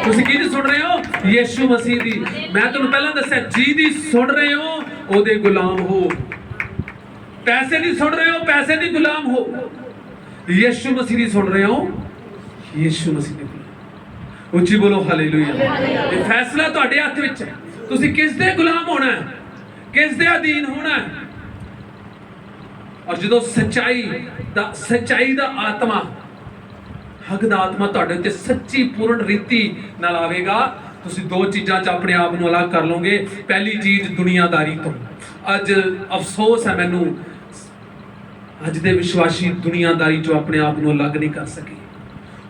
ਤੁਸੀਂ ਕਿਹਦੀ ਸੁਣ ਰਹੇ ਹੋ? ਯीशु ਮਸੀਹ ਦੀ। ਮੈਂ ਤੁਹਾਨੂੰ ਪਹਿਲਾਂ ਦੱਸਿਆ, ਜਿਹਦੀ ਸੁਣ ਰਹੇ ਹੋ ਉਹਦੇ ਗੁਲਾਮ ਹੋ। ਪੈਸੇ ਦੀ ਸੁਣ ਰਹੇ ਹੋ, ਪੈਸੇ ਦੀ ਗੁਲਾਮ ਹੋ। ਯीशु ਮਸੀਹ ਦੀ ਸੁਣ ਰਹੇ ਹੋ, ਯीशु ਮਸੀਹ ਦੀ। ਉੱਚੀ ਬੋਲੋ ਹਾਲੇਲੂਇਆ। ਇਹ ਫੈਸਲਾ ਤੁਹਾਡੇ ਹੱਥ ਵਿੱਚ ਹੈ। ਤੁਸੀਂ ਕਿਸ ਦੇ ਗੁਲਾਮ ਹੋਣਾ ਹੈ, ਕਿਸ ਦੇ ਅਧੀਨ ਹੋਣਾ ਹੈ। ਔਰ ਜਦੋਂ ਸੱਚਾਈ ਦਾ ਆਤਮਾ, ਹੱਕ ਦਾ ਆਤਮਾ ਤੁਹਾਡੇ ਉੱਤੇ ਸੱਚੀ ਪੂਰਨ ਰੀਤੀ ਨਾਲ ਆਵੇਗਾ, ਤੁਸੀਂ ਦੋ ਚੀਜ਼ਾਂ 'ਚ ਆਪਣੇ ਆਪ ਨੂੰ ਅਲੱਗ ਕਰ ਲਓਗੇ। ਪਹਿਲੀ ਚੀਜ਼ ਦੁਨੀਆਦਾਰੀ ਤੋਂ। ਅੱਜ ਅਫਸੋਸ ਹੈ ਮੈਨੂੰ, ਅੱਜ ਦੇ ਵਿਸ਼ਵਾਸੀ ਦੁਨੀਆਦਾਰੀ 'ਚੋਂ ਆਪਣੇ ਆਪ ਨੂੰ ਅਲੱਗ ਨਹੀਂ ਕਰ ਸਕੇ,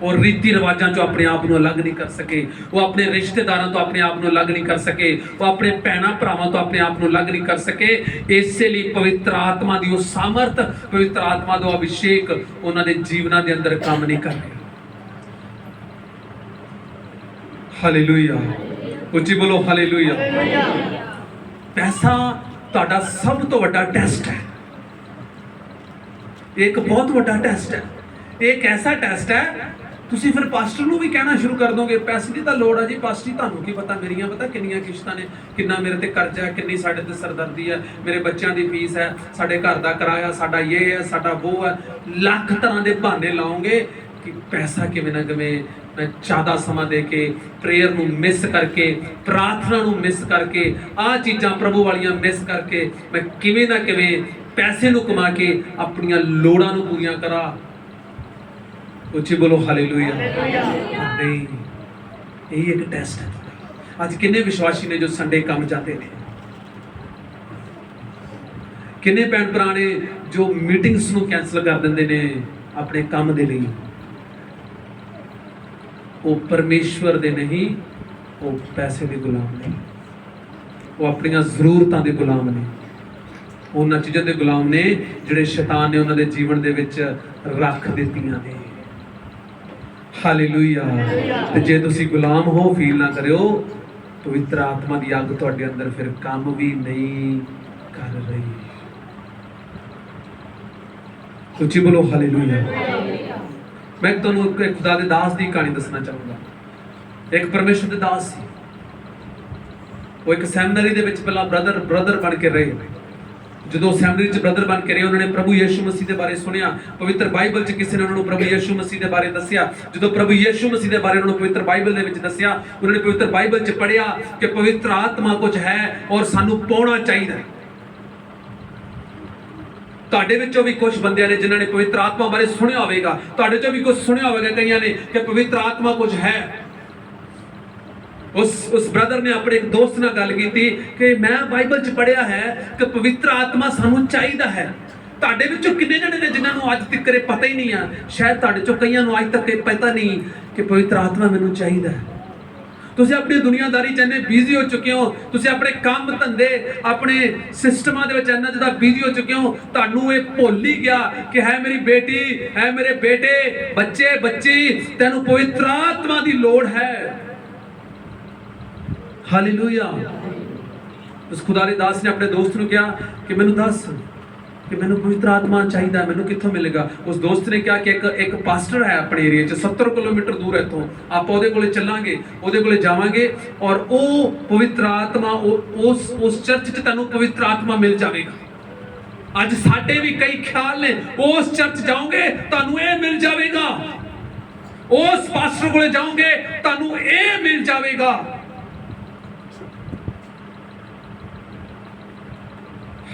ਔਰ ਰੀਤੀ ਰਿਵਾਜਾਂ 'ਚੋਂ ਆਪਣੇ ਆਪ ਨੂੰ ਅਲੱਗ ਨਹੀਂ ਕਰ ਸਕੇ। ਉਹ ਆਪਣੇ ਰਿਸ਼ਤੇਦਾਰਾਂ ਤੋਂ ਆਪਣੇ ਆਪ ਨੂੰ ਅਲੱਗ ਨਹੀਂ ਕਰ ਸਕੇ। ਉਹ ਆਪਣੇ ਭੈਣਾਂ ਭਰਾਵਾਂ ਤੋਂ ਆਪਣੇ ਆਪ ਨੂੰ ਅਲੱਗ ਨਹੀਂ ਕਰ ਸਕੇ। ਇਸੇ ਲਈ ਪਵਿੱਤਰ ਆਤਮਾ ਦੀ ਉਹ ਸਾਮਰਥ, ਪਵਿੱਤਰ ਆਤਮਾ ਦਾ ਅਭਿਸ਼ੇਕ ਉਹਨਾਂ ਦੇ ਜੀਵਨਾਂ ਦੇ ਅੰਦਰ ਕੰਮ ਨਹੀਂ ਕਰ ਰਿਹਾ। ਹਾਲੇਲੂਇਆ, ਉੱਚੀ ਬੋਲੋ ਹਾਲੇਲੂਇਆ। ਪੈਸਾ ਤੁਹਾਡਾ ਸਭ ਤੋਂ ਵੱਡਾ ਟੈਸਟ ਹੈ। ਇੱਕ ਬਹੁਤ ਵੱਡਾ ਟੈਸਟ ਹੈ। ਇੱਕ ਐਸਾ ਟੈਸਟ ਹੈ, ਤੁਸੀਂ ਫਿਰ ਪਾਸਟਰ ਨੂੰ ਵੀ ਕਹਿਣਾ ਸ਼ੁਰੂ ਕਰ ਦੋਗੇ ਪੈਸੇ ਦੀ ਤਾਂ ਲੋੜ ਹੈ ਜੀ ਪਾਸਟਰ ਜੀ, ਤੁਹਾਨੂੰ ਕੀ ਪਤਾ, ਮੇਰੀਆਂ ਪਤਾ ਕਿੰਨੀਆਂ ਕਿਸ਼ਤਾਂ ਨੇ, ਕਿੰਨਾ ਮੇਰੇ ਤੇ ਕਰਜ਼ਾ ਹੈ, ਕਿੰਨੀ ਸਾਡੇ ਤੇ ਸਰਦਰਦੀ ਹੈ, ਮੇਰੇ ਬੱਚਿਆਂ ਦੀ ਫੀਸ ਹੈ, ਸਾਡੇ ਘਰ ਦਾ ਕਿਰਾਇਆ, ਸਾਡਾ ਇਹ ਹੈ, ਸਾਡਾ ਉਹ ਹੈ। ਲੱਖ ਤਰ੍ਹਾਂ ਦੇ ਬਹਾਨੇ ਲਾਓਗੇ ਕਿ ਪੈਸਾ ਕਿਵੇਂ ਨਾ ਕਿਵੇਂ ਮੈਂ ਜ਼ਿਆਦਾ ਸਮਾਂ ਦੇ ਕੇ, ਪ੍ਰੇਅਰ ਨੂੰ ਮਿਸ ਕਰਕੇ, ਪ੍ਰਾਰਥਨਾ ਨੂੰ ਮਿਸ ਕਰਕੇ, ਆਹ ਚੀਜ਼ਾਂ ਪ੍ਰਭੂ ਵਾਲੀਆਂ ਮਿਸ ਕਰਕੇ ਮੈਂ ਕਿਵੇਂ ਨਾ ਕਿਵੇਂ ਪੈਸੇ ਨੂੰ ਕਮਾ ਕੇ ਆਪਣੀਆਂ ਲੋੜਾਂ ਨੂੰ ਪੂਰੀਆਂ ਕਰਾਂ। ਉੱਚੀ ਬੋਲੋ ਹਾਲੇਲੂਇਆ। ਨਹੀਂ, ਇਹ ਇੱਕ ਟੈਸਟ ਹੈ। ਅੱਜ ਕਿੰਨੇ ਵਿਸ਼ਵਾਸੀ ਨੇ ਜੋ ਸੰਡੇ ਕੰਮ ਜਾਂਦੇ ਨੇ, ਕਿੰਨੇ ਭੈਣ ਭਰਾ ਨੇ ਜੋ ਮੀਟਿੰਗਸ ਨੂੰ ਕੈਂਸਲ ਕਰ ਦਿੰਦੇ ਨੇ ਆਪਣੇ ਕੰਮ ਦੇ ਲਈ। ਉਹ ਪਰਮੇਸ਼ਵਰ ਦੇ ਨਹੀਂ, ਉਹ ਪੈਸੇ ਦੇ ਗੁਲਾਮ ਨੇ, ਉਹ ਆਪਣੀਆਂ ਜ਼ਰੂਰਤਾਂ ਦੇ ਗੁਲਾਮ ਨੇ, ਉਹਨਾਂ ਚੀਜ਼ਾਂ ਦੇ ਗੁਲਾਮ ਨੇ ਜਿਹੜੇ ਸ਼ੈਤਾਨ ਨੇ ਉਹਨਾਂ ਦੇ ਜੀਵਨ ਦੇ ਵਿੱਚ ਰੱਖ ਦਿੱਤੀਆਂ ਨੇ। ਹਾਲੇਲੂਇਆ। ਤੇ ਜੇ ਤੁਸੀਂ ਗੁਲਾਮ ਹੋ, ਫੀਲ ਨਾ ਕਰਿਓ, ਪਵਿੱਤਰ ਆਤਮਾ ਦੀ ਅੱਗ ਤੁਹਾਡੇ ਅੰਦਰ ਫਿਰ ਕੰਮ ਵੀ ਨਹੀਂ ਕਰ ਰਹੀ। ਉੱਚੀ ਬੋਲੋ ਹਾਲੇਲੂਇਆ। ਮੈਂ ਤੁਹਾਨੂੰ ਇੱਕ ਖੁਦਾ ਦੇ ਦਾਸ ਦੀ ਕਹਾਣੀ ਦੱਸਣਾ ਚਾਹੂੰਗਾ। ਇੱਕ ਪਰਮੇਸ਼ਰ ਦੇ ਦਾਸ ਸੀ। ਉਹ ਇੱਕ ਸੈਮਿਨਰੀ ਦੇ ਵਿੱਚ ਪਹਿਲਾਂ ਬ੍ਰਦਰ ਬਣ ਕੇ ਰਹੇ। ਜਦੋਂ ਸੈਮਿਨਰੀ 'ਚ ਬ੍ਰਦਰ ਬਣ ਕੇ ਰਹੇ, ਉਹਨਾਂ ਨੇ ਪ੍ਰਭੂ ਯਿਸੂ ਮਸੀਹ ਦੇ ਬਾਰੇ ਸੁਣਿਆ। ਪਵਿੱਤਰ ਬਾਈਬਲ 'ਚ ਕਿਸੇ ਨੇ ਉਹਨਾਂ ਨੂੰ ਪ੍ਰਭੂ ਯਿਸੂ ਮਸੀਹ ਦੇ ਬਾਰੇ ਦੱਸਿਆ। ਜਦੋਂ ਪ੍ਰਭੂ ਯਿਸੂ ਮਸੀਹ ਦੇ ਬਾਰੇ ਉਹਨਾਂ ਨੂੰ ਪਵਿੱਤਰ ਬਾਈਬਲ ਦੇ ਵਿੱਚ ਦੱਸਿਆ, ਉਹਨਾਂ ਨੇ ਪਵਿੱਤਰ ਬਾਈਬਲ 'ਚ ਪੜ੍ਹਿਆ ਕਿ ਪਵਿੱਤਰ ਆਤਮਾ ਕੁਝ ਹੈ ਔਰ ਸਾਨੂੰ ਪਾਉਣਾ ਚਾਹੀਦਾ। ਤੁਹਾਡੇ ਵਿੱਚੋਂ ਵੀ ਕੁਝ ਬੰਦਿਆਂ ਨੇ ਜਿਨ੍ਹਾਂ ਨੇ ਪਵਿੱਤਰ ਆਤਮਾ ਬਾਰੇ ਸੁਣਿਆ ਹੋਵੇਗਾ, ਤੁਹਾਡੇ ਚੋਂ ਵੀ ਕੁਝ ਸੁਣਿਆ ਹੋਵੇਗਾ ਕਈਆਂ ਨੇ ਕਿ ਪਵਿੱਤਰ ਆਤਮਾ ਕੁਝ ਹੈ। ਉਸ ਬ੍ਰਦਰ ਨੇ ਆਪਣੇ ਇੱਕ ਦੋਸਤ ਨਾਲ ਗੱਲ ਕੀਤੀ ਕਿ ਮੈਂ ਬਾਈਬਲ 'ਚ ਪੜ੍ਹਿਆ ਹੈ ਕਿ ਪਵਿੱਤਰ ਆਤਮਾ ਸਾਨੂੰ ਚਾਹੀਦਾ ਹੈ। ਤੁਹਾਡੇ ਵਿੱਚੋਂ ਕਿੰਨੇ ਜਣੇ ਨੇ ਜਿਨ੍ਹਾਂ ਨੂੰ ਅੱਜ ਤੱਕ ਇਹ ਪਤਾ ਹੀ ਨਹੀਂ ਆ, ਸ਼ਾਇਦ ਤੁਹਾਡੇ ਚੋਂ ਕਈਆਂ ਨੂੰ ਅੱਜ ਤੱਕ ਇਹ ਪਤਾ ਨਹੀਂ ਕਿ ਪਵਿੱਤਰ ਆਤਮਾ ਮੈਨੂੰ ਚਾਹੀਦਾ ਹੈ। ਤੁਸੀਂ ਆਪਣੀ ਦੁਨੀਆਦਾਰੀ 'ਚ ਇੰਨੇ ਬਿਜ਼ੀ ਹੋ ਚੁੱਕੇ ਹੋ, ਤੁਸੀਂ ਆਪਣੇ ਕੰਮ ਧੰਦੇ, ਆਪਣੇ ਸਿਸਟਮਾਂ ਦੇ ਵਿੱਚ ਇੰਨਾ ਜ਼ਿਆਦਾ ਬਿਜ਼ੀ ਹੋ ਚੁੱਕੇ ਹੋ, ਤੁਹਾਨੂੰ ਇਹ ਭੁੱਲ ਹੀ ਗਿਆ ਕਿ ਹੈ ਮੇਰੀ ਬੇਟੀ, ਹੈ ਮੇਰੇ ਬੇਟੇ, ਬੱਚੇ ਬੱਚੀ, ਤੈਨੂੰ ਪਵਿੱਤਰ ਆਤਮਾ ਦੀ ਲੋੜ ਹੈ। ਹਾਲੇਲੂਇਆ। ਉਸ ਖੁਦਾ ਦੇ ਦਾਸ ਨੇ ਆਪਣੇ ਦੋਸਤ ਨੂੰ ਕਿਹਾ ਕਿ ਮੈਨੂੰ ਦੱਸ ਕਿ ਮੈਨੂੰ ਪਵਿੱਤਰ ਆਤਮਾ ਚਾਹੀਦਾ, ਮੈਨੂੰ ਕਿੱਥੋਂ ਮਿਲੇਗਾ। ਉਸ ਦੋਸਤ ਨੇ ਕਿਹਾ ਕਿ ਇੱਕ ਪਾਸਟਰ ਹੈ ਆਪਣੇ ਏਰੀਆ 'ਚ 70 ਕਿਲੋਮੀਟਰ ਦੂਰ ਇੱਥੋਂ, ਆਪਾਂ ਉਹਦੇ ਕੋਲੇ ਚੱਲਾਂਗੇ, ਉਹਦੇ ਕੋਲੇ ਜਾਵਾਂਗੇ ਔਰ ਉਹ ਪਵਿੱਤਰ ਆਤਮਾ ਉਸ ਚਰਚ 'ਚ ਤੁਹਾਨੂੰ ਪਵਿੱਤਰ ਆਤਮਾ ਮਿਲ ਜਾਵੇਗਾ। ਅੱਜ ਸਾਡੇ ਵੀ ਕਈ ਖਿਆਲ ਨੇ, ਉਸ ਚਰਚ ਜਾਓਗੇ ਤੁਹਾਨੂੰ ਇਹ ਮਿਲ ਜਾਵੇਗਾ, ਉਸ ਪਾਸਟਰ ਕੋਲੇ ਜਾਓਗੇ ਤੁਹਾਨੂੰ ਇਹ ਮਿਲ ਜਾਵੇਗਾ।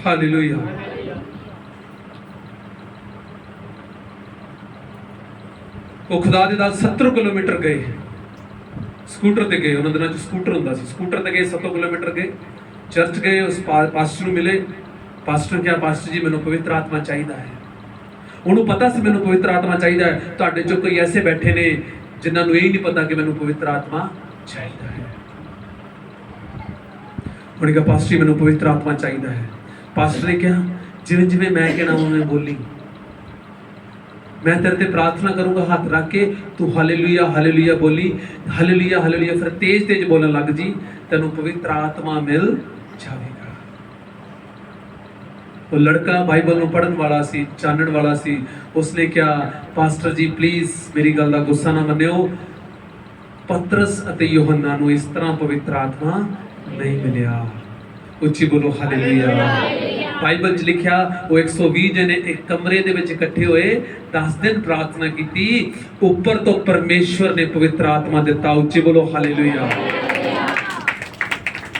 ਹਾਲੇਲੂਇਆ। ਉਹ ਖੁਦਾ ਦੇ ਦਾਸ 70 ਕਿਲੋਮੀਟਰ ਗਏ, ਸਕੂਟਰ ਤੇ ਗਏ। ਉਹਨਾਂ ਦਿਨਾਂ 'ਚ ਸਕੂਟਰ ਹੁੰਦਾ ਸੀ, ਸਕੂਟਰ ਤੇ ਗਏ, 70 ਕਿਲੋਮੀਟਰ ਗਏ, ਚਰਚ ਗਏ, ਉਸ ਪਾਸਟਰ ਨੂੰ ਮਿਲੇ। ਪਾਸਟਰ ਕਿਹਾ, ਪਾਸਟਰ ਜੀ ਮੈਨੂੰ ਪਵਿੱਤਰ ਆਤਮਾ ਚਾਹੀਦਾ ਹੈ। ਉਹਨੂੰ ਪਤਾ ਸੀ ਮੈਨੂੰ ਪਵਿੱਤਰ ਆਤਮਾ ਚਾਹੀਦਾ ਹੈ। ਤੁਹਾਡੇ 'ਚੋਂ ਕੋਈ ਐਸੇ ਬੈਠੇ ਨੇ ਜਿਨ੍ਹਾਂ ਨੂੰ ਇਹ ਨਹੀਂ ਪਤਾ ਕਿ ਮੈਨੂੰ ਪਵਿੱਤਰ ਆਤਮਾ ਚਾਹੀਦਾ ਹੈ। ਉਹਨੇ ਕਿਹਾ, ਪਾਸਟਰ ਜੀ ਮੈਨੂੰ ਪਵਿੱਤਰ ਆਤਮਾ ਚਾਹੀਦਾ ਹੈ। ਪਾਸਟਰ ਨੇ ਕਿਹਾ, ਜਿਵੇਂ ਜਿਵੇਂ ਮੈਂ ਕਹਿਣਾ ਉਵੇਂ ਬੋਲੀ, ਮੈਂ ਤੇਰੇ ਤੇ ਪ੍ਰਾਰਥਨਾ ਕਰੂੰਗਾ ਹੱਥ ਰੱਖ ਕੇ, ਤੂੰ ਹਾਲੇਲੂਇਆ ਹਾਲੇਲੂਇਆ ਬੋਲੀ, ਹਾਲੇਲੂਇਆ ਹਾਲੇਲੂਇਆ, ਫਿਰ ਤੇਜ਼ ਬੋਲਣ ਲੱਗ ਜੀ, ਤੈਨੂੰ ਪਵਿੱਤਰ ਆਤਮਾ ਮਿਲ ਜਾਵੇਗਾ। ਉਹ ਲੜਕਾ ਬਾਈਬਲ ਨੂੰ ਪੜ੍ਹਨ ਵਾਲਾ ਸੀ, ਜਾਣਨ ਵਾਲਾ ਸੀ। ਉਸਨੇ ਕਿਹਾ, ਪਾਸਟਰ ਜੀ ਪਲੀਜ਼ ਮੇਰੀ ਗੱਲ ਦਾ ਗੁੱਸਾ ਨਾ ਮੰਨਿਓ, ਪਤਰਸ ਅਤੇ ਯੋਹੰਨਾ ਨੂੰ ਇਸ ਤਰ੍ਹਾਂ ਪਵਿੱਤਰ ਆਤਮਾ ਨਹੀਂ ਮਿਲਿਆ। ਉੱਚੀ ਬੋਲੋ ਹਾਲੇਲੂਇਆ। ਬਾਈਬਲ 'ਚ ਲਿਖਿਆ ਉਹ 120 ਜਣੇ ਇੱਕ ਕਮਰੇ ਦੇ ਵਿੱਚ ਇਕੱਠੇ ਹੋਏ, 10 ਦਿਨ ਪ੍ਰਾਰਥਨਾ ਕੀਤੀ, ਉੱਪਰ ਤੋਂ ਪਰਮੇਸ਼ਵਰ ਨੇ ਪਵਿੱਤਰ ਆਤਮਾ ਦਿੱਤਾ। ਉੱਚੀ ਬੋਲੋ ਹਾਲੇਲੂਇਆ।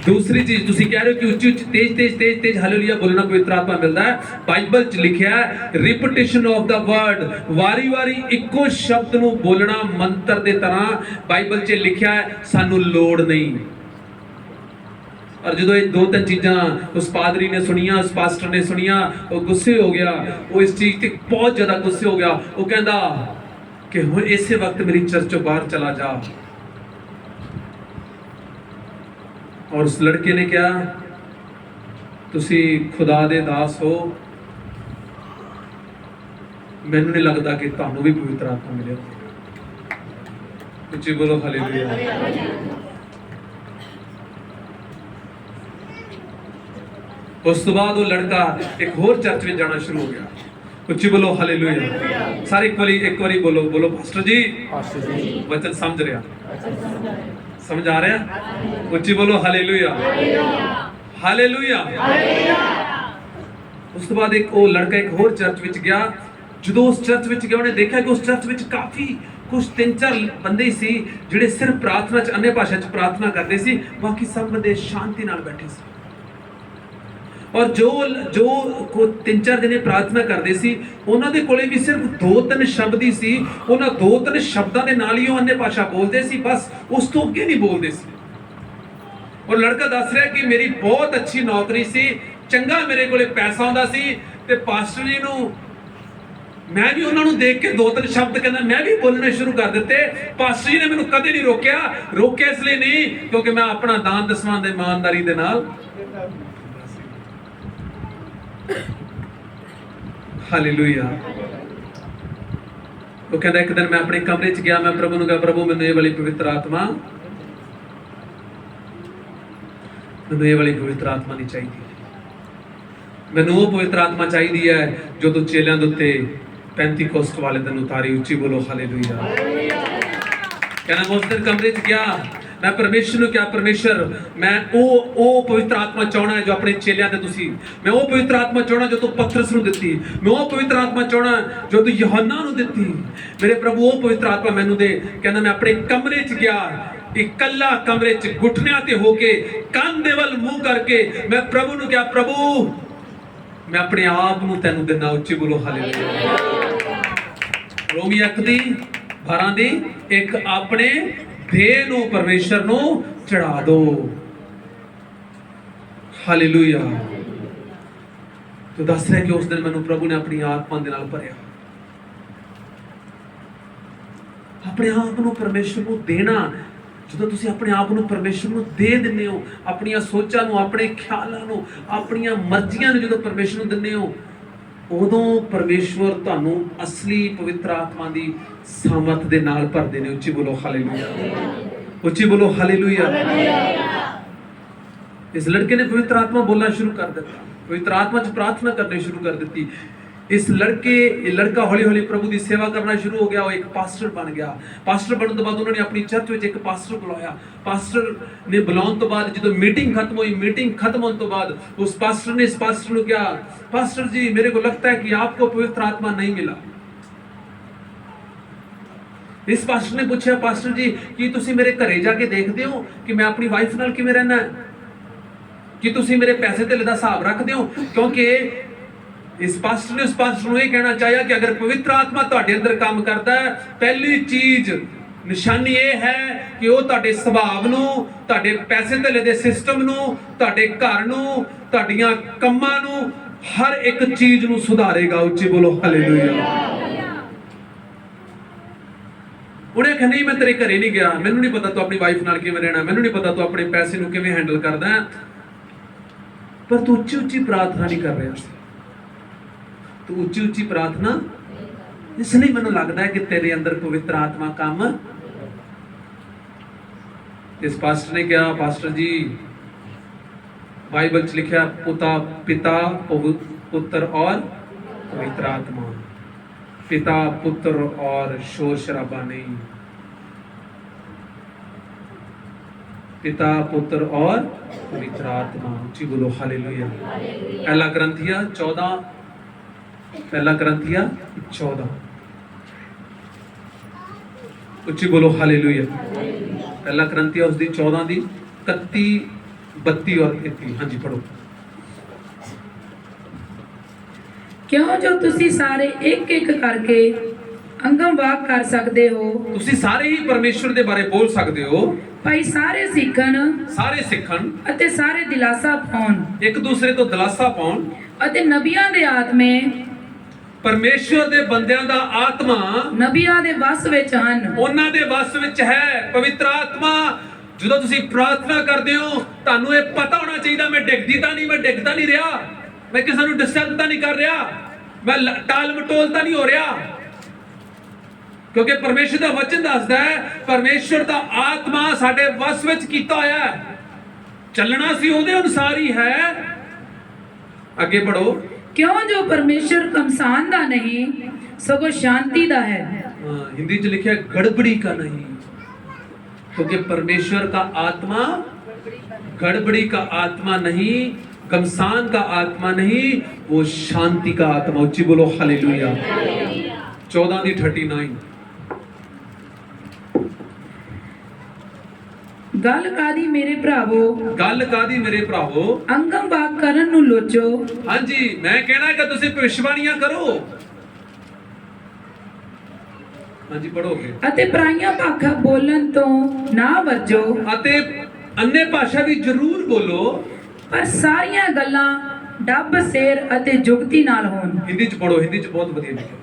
दूसरी चीज तुसी कह रहे हो कि उच्ची उच्ची तेज तेज तेज तेज हालेलुया बोलना पवित्र आत्मा मिलता है। बाइबल च लिखिया है रिपीटिशन ऑफ द वर्ड, वारी वारी इक्को शब्द ਨੂੰ ਬੋਲਣਾ ਮੰਤਰ ਦੇ ਤਰ੍ਹਾਂ ਬਾਈਬਲ 'ਚ ਲਿਖਿਆ ਹੈ, ਸਾਨੂੰ ਲੋੜ ਨਹੀਂ। और जो ये दो तीन चीज़ा उस पादरी ने सुनिया, उस पास्टर ने सुनिया, वो गुस्से हो गया, वो इस चीज़ ते बहुत ज़्यादा गुस्से हो गया। वो कहता कि हुण इसे वक्त मेरी चर्च चों बाहर चला जा। और उस लड़के ने कहा तुसी खुदा दे दास हो, मैनूं नहीं लगता कि तुहानूं भी पवित्र आत्मा मिले। उच्ची बोलो हालेलुया। उस तो बाद वो लड़का एक होर चर्च में जाना शुरू हो गया। उच्ची बोलो हालेलुया। सारे एक बारी बोलो बोलो पास्टर जी वचन समझ रहा, समझ आ रहा? उच्ची बोलो हालेलुया हालेलुया। उस तो बाद एक वो लड़का एक होर चर्च में गया। जो उस चर्च में गया उन्हें देखा कि उस चर्च में काफी कुछ 3-4 बंदे सी जिहड़े सिर्फ प्रार्थना च अन्य भाषा च प्रार्थना करते सी, बाकी सब बंदे शांति नाल बैठे सी। और जो 3-4 दिने प्रार्थना करते सी उन्हां दे कोले भी सिर्फ 2-3 शब्द ही सी। उन्हां 2-3 शब्दां दे नाल ही अन्य भाषा बोलते सी, बस उस तो अगे नहीं बोलते सी। और लड़का दस रहा कि मेरी बहुत अच्छी नौकरी सी, चंगा मेरे कोले पैसा आंदा सी, ते पास्टर जी नूं मैं भी उन्होंने देख के 2-3 शब्द कहना मैं भी बोलने शुरू कर दिते। पास्टर जी ने मैनूं कदे नहीं रोकिया इसलिए नहीं क्योंकि मैं अपना दान दसवां दे ईमानदारी दे नाल। हालेलुया। वो कहता एक दिन मैं अपने कमरे च गया, मैं प्रभु नूं कहा प्रभु मैनूं ये वाली पवित्र आत्मा, मैनूं ये वाली पवित्र आत्मा नहीं चाहिए। मैनूं वो पवित्र आत्मा चाहिए है जो तू चेलियां दे उत्ते पेंतीकोस्ट वाले दिन उतारी। उच्ची बोलो हालेलुया। कहना मैं उस दिन कमरे च गया, मैं परमेश्वर नूं क्या परमेश्वर मैं ओ पवित्र आत्मा चाहना है जो अपने चेलियां ते तुसी, मैं वो पवित्र आत्मा चाहना जो तू पतरस नूं दित्ती, मैं वो पवित्र आत्मा चाहना जो तू यूहन्ना नूं दित्ती। मेरे प्रभु वो पवित्र आत्मा मैनूं दे। कहना मैं अपने कमरे च गया, इकल्ला कमरे च घुटनियां ते होके कंन दे वल मुंह करके मैं प्रभु नूं क्या प्रभु मैं अपने आप नूं तैनूं दिना। उच्ची बोलो हालेलुया। रोमी 1:12 दी एक अपने देह नूं परमेश्वर नूं चढ़ा दो। हालेलुया। तो दस रहे कि उस दिन मैनूं प्रभु ने अपनी आत्मा दे नाल भरिया। अपने आप नूं परमेश्वर नूं देना, ਜਦੋਂ ਤੁਸੀਂ ਆਪਣੇ ਆਪ ਨੂੰ ਪਰਮੇਸ਼ਰ ਨੂੰ ਦੇ ਦਿੰਦੇ ਹੋ, ਆਪਣੀਆਂ ਸੋਚਾਂ ਨੂੰ, ਆਪਣੇ ਖਿਆਲਾਂ ਨੂੰ, ਆਪਣੀਆਂ ਮਰਜ਼ੀਆਂ ਨੂੰ ਜਦੋਂ ਪਰਮੇਸ਼ਰ ਨੂੰ ਦਿੰਦੇ ਹੋ, ਉਦੋਂ ਪਰਮੇਸ਼ਵਰ ਤੁਹਾਨੂੰ ਅਸਲੀ ਪਵਿੱਤਰ ਆਤਮਾ ਦੀ ਸਾਮਰਥ ਦੇ ਨਾਲ ਭਰਦੇ ਨੇ। ਉੱਚੀ ਬੋਲੋ ਹਾਲੇਲੂਇਆ। ਉੱਚੀ ਬੋਲੋ ਹਾਲੇਲੂਇਆ। इस लड़के ने पवित्र आत्मा बोलना शुरू कर दिया, पवित्र आत्मा च प्रार्थना करनी शुरू कर दी। इस लड़का हौली हौली प्रभु की सेवा करना शुरू हो गया। वो एक पास्टर बन गया। पास्टर बनने तो बाद उन्होंने अपनी चर्च में एक पास्टर बुलाया। पास्टर ने बुलाने तो बाद जो मीटिंग खत्म हुई, मीटिंग खत्म होने तो बाद उस पास्टर ने इस पास्टर को क्या पास्टर जी मेरे को लगता है कि आपको पवित्र आत्मा नहीं मिला। इस पास्टर ने पूछा पास्टर जी कि तुसी मेरे घरे जाके देखते हो कि मैं अपनी वाइफ नाल किवें रहना है, कि तुसी मेरे पैसे धेले दा हिसाब रखते हो। क्योंकि इस पास्टर ने उस पास्टर को यह कहना चाहिए कि अगर पवित्र आत्मा तुहाडे अंदर काम करता है, पहली चीज निशानी यह है कि वो तुहाडे सुभाव नूं, तुहाडे पैसे धेले दे सिस्टम नूं, तुहाडे घर नूं, तुहाडीआं कम्मां नूं, हर एक चीज नूं सुधारेगा। उच्ची बोलो हालेलुया। उन्हें कहा नहीं मैं तेरे घरे नहीं गया, मैनूं नहीं पता तू अपनी वाइफ नाल किवें रहना, मैनूं नहीं पता तू अपने पैसे नूं किवें हैंडल करदा है, पर तू उच्ची उच्ची प्रार्थना नहीं कर रहा। तू उच्ची उच्ची प्रार्थना इसलिए मैनूं लगता है कि तेरे अंदर पवित्र आत्मा काम। इस पास्टर ने कहा पास्टर जी बाइबल च लिखा पिता पुत्र और पवित्र आत्मा, पिता पुत्र और शोर शराबा नहीं, पिता पुत्र और पवित्र आत्मा। ऊंची बोलो हालेलुया। पहला ग्रंथिया 14 उच्ची बोलो हालेलुया। पहला ग्रंथिया उसकी 14 दी 31 32 और 33। हाँ जी पढ़ो। ਕਿਉਂ ਜੋ ਤੁਸੀਂ ਸਾਰੇ ਇੱਕ ਇੱਕ ਕਰਕੇ ਅੰਗਮ ਵਾਕ ਕਰ ਸਕਦੇ ਹੋ, ਤੁਸੀਂ ਸਾਰੇ ਹੀ ਪਰਮੇਸ਼ਵਰ ਦੇ ਬਾਰੇ ਬੋਲ ਸਕਦੇ ਹੋ, ਭਾਈ ਸਾਰੇ ਸਿੱਖਣ ਸਾਰੇ ਸਿੱਖਣ, ਅਤੇ ਸਾਰੇ ਦਿਲਾਸਾ ਪਾਉਣ ਇੱਕ ਦੂਸਰੇ ਤੋਂ ਦਿਲਾਸਾ ਪਾਉਣ। ਅਤੇ ਨਬੀਆਂ ਦੇ ਆਤਮੇ ਪਰਮੇਸ਼ਵਰ ਦੇ ਬੰਦਿਆਂ ਦਾ ਆਤਮਾ ਨਬੀਆਂ ਦੇ ਵਸ ਵਿੱਚ ਹਨ। ਉਹਨਾਂ ਦੇ ਵਸ ਵਿੱਚ ਹੈ। ਪਵਿੱਤਰ ਆਤਮਾ, ਜਦੋਂ ਤੁਸੀਂ ਪ੍ਰਾਰਥਨਾ ਕਰਦੇ ਹੋ ਤੁਹਾਨੂੰ ਇਹ ਪਤਾ ਹੋਣਾ ਚਾਹੀਦਾ ਮੈਂ ਡਿੱਗਦੀ ਤਾਂ ਨਹੀਂ, ਮੈਂ ਡਿੱਗਦਾ ਨਹੀਂ ਰਿਹਾ, ਮੈਂ ਕਿਸੇ ਨੂੰ ਡਿਸਟਰਬ ਤਾਂ ਨਹੀਂ ਕਰ ਰਿਹਾ, ਮੈਂ ਟਾਲ ਮਟੋਲ ਤਾਂ ਨਹੀਂ ਹੋ ਰਿਹਾ, ਕਿਉਂਕਿ ਪਰਮੇਸ਼ਰ ਦਾ ਵਚਨ ਦੱਸਦਾ ਹੈ ਪਰਮੇਸ਼ਰ ਦਾ ਆਤਮਾ ਸਾਡੇ ਵਸ ਵਿੱਚ ਕੀਤਾ ਹੋਇਆ ਹੈ। ਚੱਲਣਾ ਸੀ ਉਹਦੇ ਅਨੁਸਾਰ ਹੀ ਹੈ। ਅੱਗੇ ਪੜੋ। ਕਿਉਂ ਜੋ ਪਰਮੇਸ਼ਰ ਕਮਸਾਨ ਦਾ ਨਹੀਂ ਸਗੋਂ ਸ਼ਾਂਤੀ ਦਾ ਹੈ। हिंदी च लिखा है गड़बड़ी का नहीं, क्योंकि परमेश्वर का आत्मा गड़बड़ी का आत्मा नहीं, कमसान का आत्मा नहीं, वो शांति का आत्मा। उच्ची बोलो हालेलुया। 14:39। ਗੱਲ ਕਾਦੀ ਮੇਰੇ ਭਰਾਵੋ, गल कादी मेरे भरावो, ਅੰਗਮ ਵਾਕ ਕਰਨ ਨੂੰ ਲੋਚੋ। हाँ जी मैं कहना है कि तुसी भविष्यवाणियां करो। हाँ जी पढ़ोगे। ਅਤੇ ਪਰਾਈਆਂ ਭਾਖਾਂ ਬੋਲਣ ਤੋਂ ਨਾ ਵਰਜੋ, ਅਤੇ अन्य भाषा भी जरूर बोलो, ਪਰ ਸਾਰੀਆਂ ਗੱਲਾਂ ਡੱਬ ਸੇਰ ਅਤੇ ਜੁਗਤੀ ਨਾਲ ਹੋਣ। हिंदी च पढ़ो, हिंदी च बहुत बढ़िया लिखा।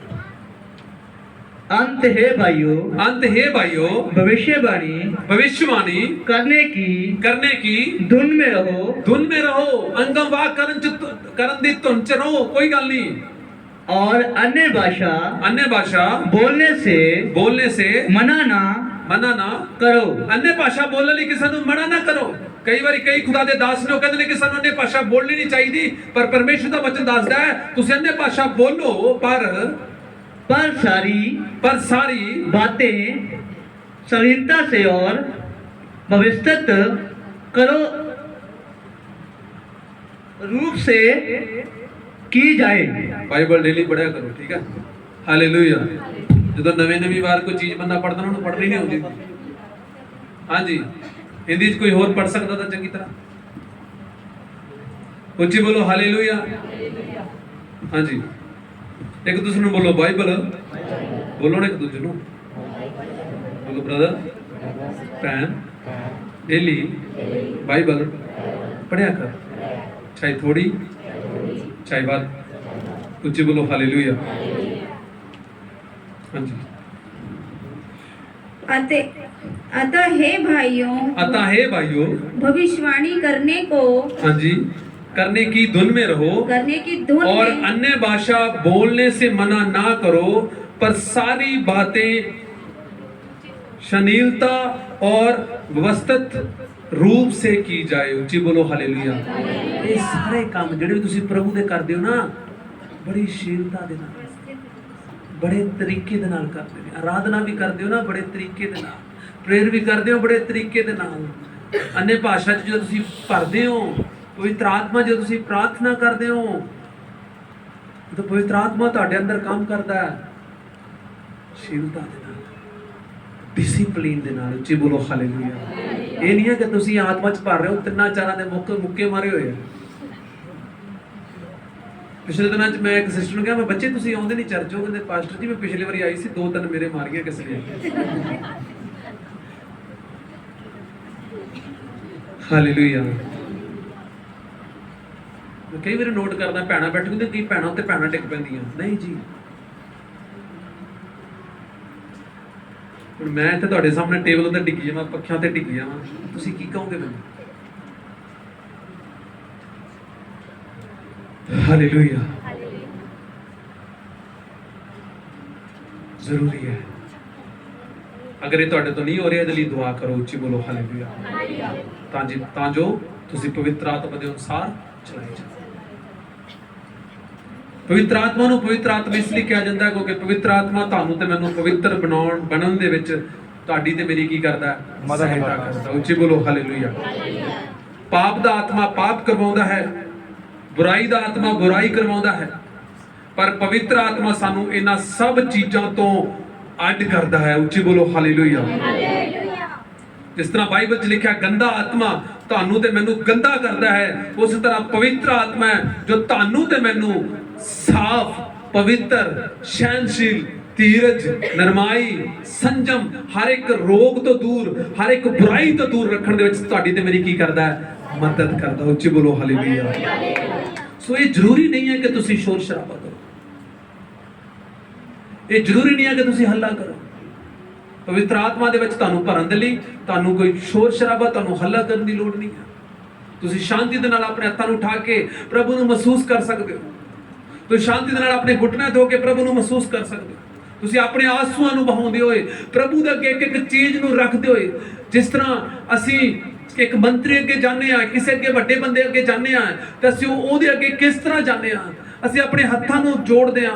अंत है भाइयों, अंत हे भाइयों, भविष्यवाणी भविष्यवाणी करने की धुन में रहो, धुन में रहो। अंगम वाक करन दी धुन च रहो, कोई गल नहीं। और अन्य भाषा बोलने से मना ना करो। अन्य भाषा बोलने ਲਈ ਕਿਸੇ ਨੂੰ ਮਨਾ ਨਾ ਕਰੋ। ਕਈ ਵਾਰੀ ਕਈ ਖੁਦਾ ਦੇ ਦਾਸ ਨੇ ਉਹ ਕਹਿੰਦੇ ਨੇ ਕਿ ਸਾਨੂੰ अन्य ਭਾਸ਼ਾ ਬੋਲਣੀ ਨਹੀਂ ਚਾਹੀਦੀ, ਪਰ ਪਰਮੇਸ਼ਰ ਦਾ ਵਚਨ ਦੱਸਦਾ ਹੈ ਤੁਸੀਂ अन्य ਭਾਸ਼ਾ ਬੋਲੋ, पर सारी बातें सरलता से और भविष्यत करो रूप से की जाए। बाइबल डेली पढ़ा करो, ठीक है। हालेलुया। ਜਦੋਂ ਨਵੀਂ ਵਾਰ ਕੋਈ ਚੀਜ਼ ਬੰਦਾ ਪੜਦਾ ਉਹਨੂੰ ਪੜ੍ਹਨੀ ਨਹੀਂ ਆਉਂਦੀ। ਹਾਂਜੀ ਹਿੰਦੀ 'ਚ ਕੋਈ ਹੋਰ ਪੜ੍ਹ ਸਕਦਾ ਤਾਂ ਚੰਗੀ ਤਰ੍ਹਾਂ ਉੱਚੀ ਬੋਲੋ ਹਾਲੇਲੂਇਆ। ਹਾਂਜੀ ਇੱਕ ਦੂਸਰੇ ਨੂੰ ਬੋਲੋ ਬਾਈਬਲ, ਬੋਲੋ ਨਾ ਇੱਕ ਦੂਜੇ ਨੂੰ, ਬੋਲੋ ਬ੍ਰਦਰ ਭੈਣ ਡੇਲੀ ਬਾਈਬਲ ਪੜ੍ਹਿਆ ਕਰ, ਚਾਹੇ ਥੋੜੀ ਚਾਹੇ ਬਾਤ। ਉੱਚੀ ਬੋਲੋ ਹਾਲੇਲੂਇਆ। हाँ जी। अतः हे भाइयों भविष्यवाणी करने को, हाँ जी, करने की धुन में रहो, और अन्य भाषा बोलने से मना ना करो, पर सारी बातें शनीलता और व्यवस्थित रूप से की जाए। ऊंची बोलो हालेलुया। ये सारे काम ਜਿਹੜੇ ਵੀ ਤੁਸੀਂ ਪ੍ਰਭੂ ਦੇ ਕਰਦੇ ਹੋ ਨਾ, ਬੜੀ ਸ਼ੀਲਤਾ ਦੇ ਨਾਲ, ਬੜੇ ਤਰੀਕੇ ਦੇ ਨਾਲ ਕਰਦੇ ਨੇ। ਆਰਾਧਨਾ ਵੀ ਕਰਦੇ ਹੋ ਨਾ ਬੜੇ ਤਰੀਕੇ ਦੇ ਨਾਲ, ਪ੍ਰੇਅਰ ਵੀ ਕਰਦੇ ਹੋ ਬੜੇ ਤਰੀਕੇ ਦੇ ਨਾਲ। अन्य ਭਾਸ਼ਾ 'ਚ ਜਦੋਂ ਤੁਸੀਂ ਭਰਦੇ ਹੋ, ਪਵਿੱਤਰ ਆਤਮਾ ਜਦੋਂ ਤੁਸੀਂ ਪ੍ਰਾਰਥਨਾ ਕਰਦੇ ਹੋ, ਤਾਂ ਪਵਿੱਤਰ ਆਤਮਾ ਤੁਹਾਡੇ ਅੰਦਰ ਕੰਮ ਕਰਦਾ ਹੈ ਸ਼ੀਲਤਾ ਦੇ ਨਾਲ, ਡਿਸਪਲਿਨ ਦੇ ਨਾਲ। ਉੱਚੀ ਬੋਲੋ ਹਾਲੇਲੂਇਆ। ਇਹ ਨਹੀਂ ਹੈ ਕਿ ਤੁਸੀਂ ਆਤਮਾ 'ਚ ਭਰ ਰਹੇ ਹੋ, ਤਿੰਨਾਂ ਚਾਰਾਂ ਦੇ ਮੁੱਕੇ ਮਾਰੇ ਹੋਏ ਆ। ਪਿਛਲੇ ਦਿਨਾਂ 'ਚ ਮੈਂ ਇੱਕ ਸਿਸਟਰ ਨੂੰ ਕਿਹਾ ਮੈਂ ਬੱਚੇ ਤੁਸੀਂ ਆਉਂਦੇ ਨਹੀਂ ਚਰਚ, ਉਹ ਕਹਿੰਦੇ ਪਾਸਟਰ ਜੀ ਮੈਂ ਪਿਛਲੀ ਵਾਰੀ ਆਈ ਸੀ 2-3 ਮੇਰੇ ਮਾਰ ਗਿਆ ਕਿਸ ਨੇ। ਹਾਲੇਲੂਇਆ। ਮੈਂ ਕਈ ਵਾਰੀ ਨੋਟ ਕਰਦਾ ਭੈਣਾਂ ਬੈਠੀ ਹੁੰਦੀ, ਕਈ ਭੈਣਾਂ ਉੱਤੇ ਭੈਣਾਂ ਡਿੱਗ ਪੈਂਦੀਆਂ। ਨਹੀਂ ਜੀ, ਹੁਣ ਮੈਂ ਇੱਥੇ ਤੁਹਾਡੇ ਸਾਹਮਣੇ ਟੇਬਲ ਉੱਤੇ ਡਿੱਗੀ ਜਾਵਾਂ, ਪੱਖਿਆਂ ਤੇ ਡਿੱਗੀ ਜਾਵਾਂ, ਤੁਸੀਂ ਕੀ ਕਹੋਗੇ ਮੈਨੂੰ? हालेलुया। जरूरी है। अगर ये ਤੁਹਾਡੇ ਤੋਂ ਨਹੀਂ ਹੋ ਰਿਹਾ, ਇਹਦੇ ਲਈ ਦੁਆ ਕਰੋ। ਉੱਚੀ ਬੋਲੋ ਹਾਲੇਲੂਇਆ। ਤਾਂ ਜੋ ਤੁਸੀਂ ਪਵਿੱਤਰ ਆਤਮਾ ਦੇ ਅਨੁਸਾਰ ਚਲਾਏ ਜਾਓ। ਪਵਿੱਤਰ ਆਤਮਾ ਨੂੰ ਪਵਿੱਤਰ ਆਤਮਾ ਇਸ ਲਈ ਕਿਹਾ ਜਾਂਦਾ ਹੈ ਕਿਉਂਕਿ ਪਵਿੱਤਰ ਆਤਮਾ ਤੁਹਾਨੂੰ ਤੇ ਮੈਨੂੰ ਪਵਿੱਤਰ ਬਣਨ ਦੇ ਵਿੱਚ ਤੁਹਾਡੀ ਤੇ ਮੇਰੀ ਕੀ ਕਰਦਾ ਹੈ? ਮਦਦ ਕਰਦਾ। ਉੱਚੀ ਬੋਲੋ ਹਾਲੇਲੂਇਆ। ਪਾਪ ਦਾ ਆਤਮਾ ਪਾਪ ਕਰਵਾਉਂਦਾ ਹੈ, बुराई ਦਾ ਆਤਮਾ ਬੁਰਾਈ ਕਰਵਾਉਂਦਾ ਹੈ, ਪਰ ਪਵਿੱਤਰ ਆਤਮਾ ਸਾਨੂੰ ਇਹਨਾਂ ਸਭ ਚੀਜ਼ਾਂ ਤੋਂ ਅੱਡ ਕਰਦਾ ਹੈ। ਉੱਚੀ ਬੋਲੋ ਹਾਲੇਲੂਇਆ। ਜਿਸ ਤਰ੍ਹਾਂ ਬਾਈਬਲ 'ਚ ਲਿਖਿਆ ਗੰਦਾ ਆਤਮਾ ਤੁਹਾਨੂੰ ਤੇ ਮੈਨੂੰ ਗੰਦਾ ਕਰਦਾ ਹੈ, ਉਸ ਤਰ੍ਹਾਂ ਪਵਿੱਤਰ ਆਤਮਾ ਹੈ ਜੋ ਤੁਹਾਨੂੰ ਤੇ ਮੈਨੂੰ ਸਾਫ਼, ਪਵਿੱਤਰ, ਸਹਿਨਸ਼ੀਲ, ਧੀਰਜ, ਨਰਮਾਈ, ਸੰਜਮ, ਹਰ ਇੱਕ ਰੋਗ ਤੋਂ ਦੂਰ, ਹਰ ਇੱਕ ਬੁਰਾਈ ਤੋਂ ਦੂਰ ਰੱਖਣ ਦੇ ਵਿੱਚ ਤੁਹਾਡੀ ਤੇ ਮੇਰੀ ਕੀ ਕਰਦਾ ਹੈ? ਮਦਦ ਕਰਦਾ। ਉੱਚੀ ਬੋਲੋ ਹਾਲੇਲੂਇਆ। ਸੋ ਇਹ ਜ਼ਰੂਰੀ ਨਹੀਂ ਹੈ ਕਿ ਤੁਸੀਂ ਸ਼ੋਰ ਸ਼ਰਾਬਾ ਕਰੋ, ਇਹ ਜ਼ਰੂਰੀ ਨਹੀਂ ਹੈ ਕਿ ਤੁਸੀਂ ਹੱਲਾ ਕਰੋ। ਪਵਿੱਤਰ ਆਤਮਾ ਦੇ ਵਿੱਚ ਤੁਹਾਨੂੰ ਭਰਨ ਦੇ ਲਈ ਤੁਹਾਨੂੰ ਕੋਈ ਸ਼ੋਰ ਸ਼ਰਾਬਾ, ਤੁਹਾਨੂੰ ਹੱਲਾ ਕਰਨ ਦੀ ਲੋੜ ਨਹੀਂ ਹੈ। ਤੁਸੀਂ ਸ਼ਾਂਤੀ ਦੇ ਨਾਲ ਆਪਣੇ ਹੱਥਾਂ ਨੂੰ ਉਠਾ ਕੇ ਪ੍ਰਭੂ ਨੂੰ ਮਹਿਸੂਸ ਕਰ ਸਕਦੇ ਹੋ। ਤੁਸੀਂ ਸ਼ਾਂਤੀ ਦੇ ਨਾਲ ਆਪਣੇ ਘੁਟਨੇ ਧੋ ਕੇ ਪ੍ਰਭੂ ਨੂੰ ਮਹਿਸੂਸ ਕਰ ਸਕਦੇ ਹੋ। ਤੁਸੀਂ ਆਪਣੇ ਆਂਸੂਆਂ ਨੂੰ ਬਹਾਉਂਦੇ ਹੋਏ ਪ੍ਰਭੂ ਦੇ ਅੱਗੇ ਇੱਕ ਇੱਕ ਚੀਜ਼ ਨੂੰ ਰੱਖਦੇ ਹੋਏ, ਜਿਸ ਤਰ੍ਹਾਂ ਅਸੀਂ ਇੱਕ ਮੰਤਰੀ ਅੱਗੇ ਜਾਂਦੇ ਆ, ਕਿਸੇ ਅੱਗੇ ਵੱਡੇ ਬੰਦੇ ਅੱਗੇ ਜਾਂਦੇ ਆ, ਤੇ ਅਸੀਂ ਉਹਦੇ ਅੱਗੇ ਕਿਸ ਤਰ੍ਹਾਂ ਜਾਂਦੇ ਆ? ਅਸੀਂ ਆਪਣੇ ਹੱਥਾਂ ਨੂੰ ਜੋੜਦੇ ਆ,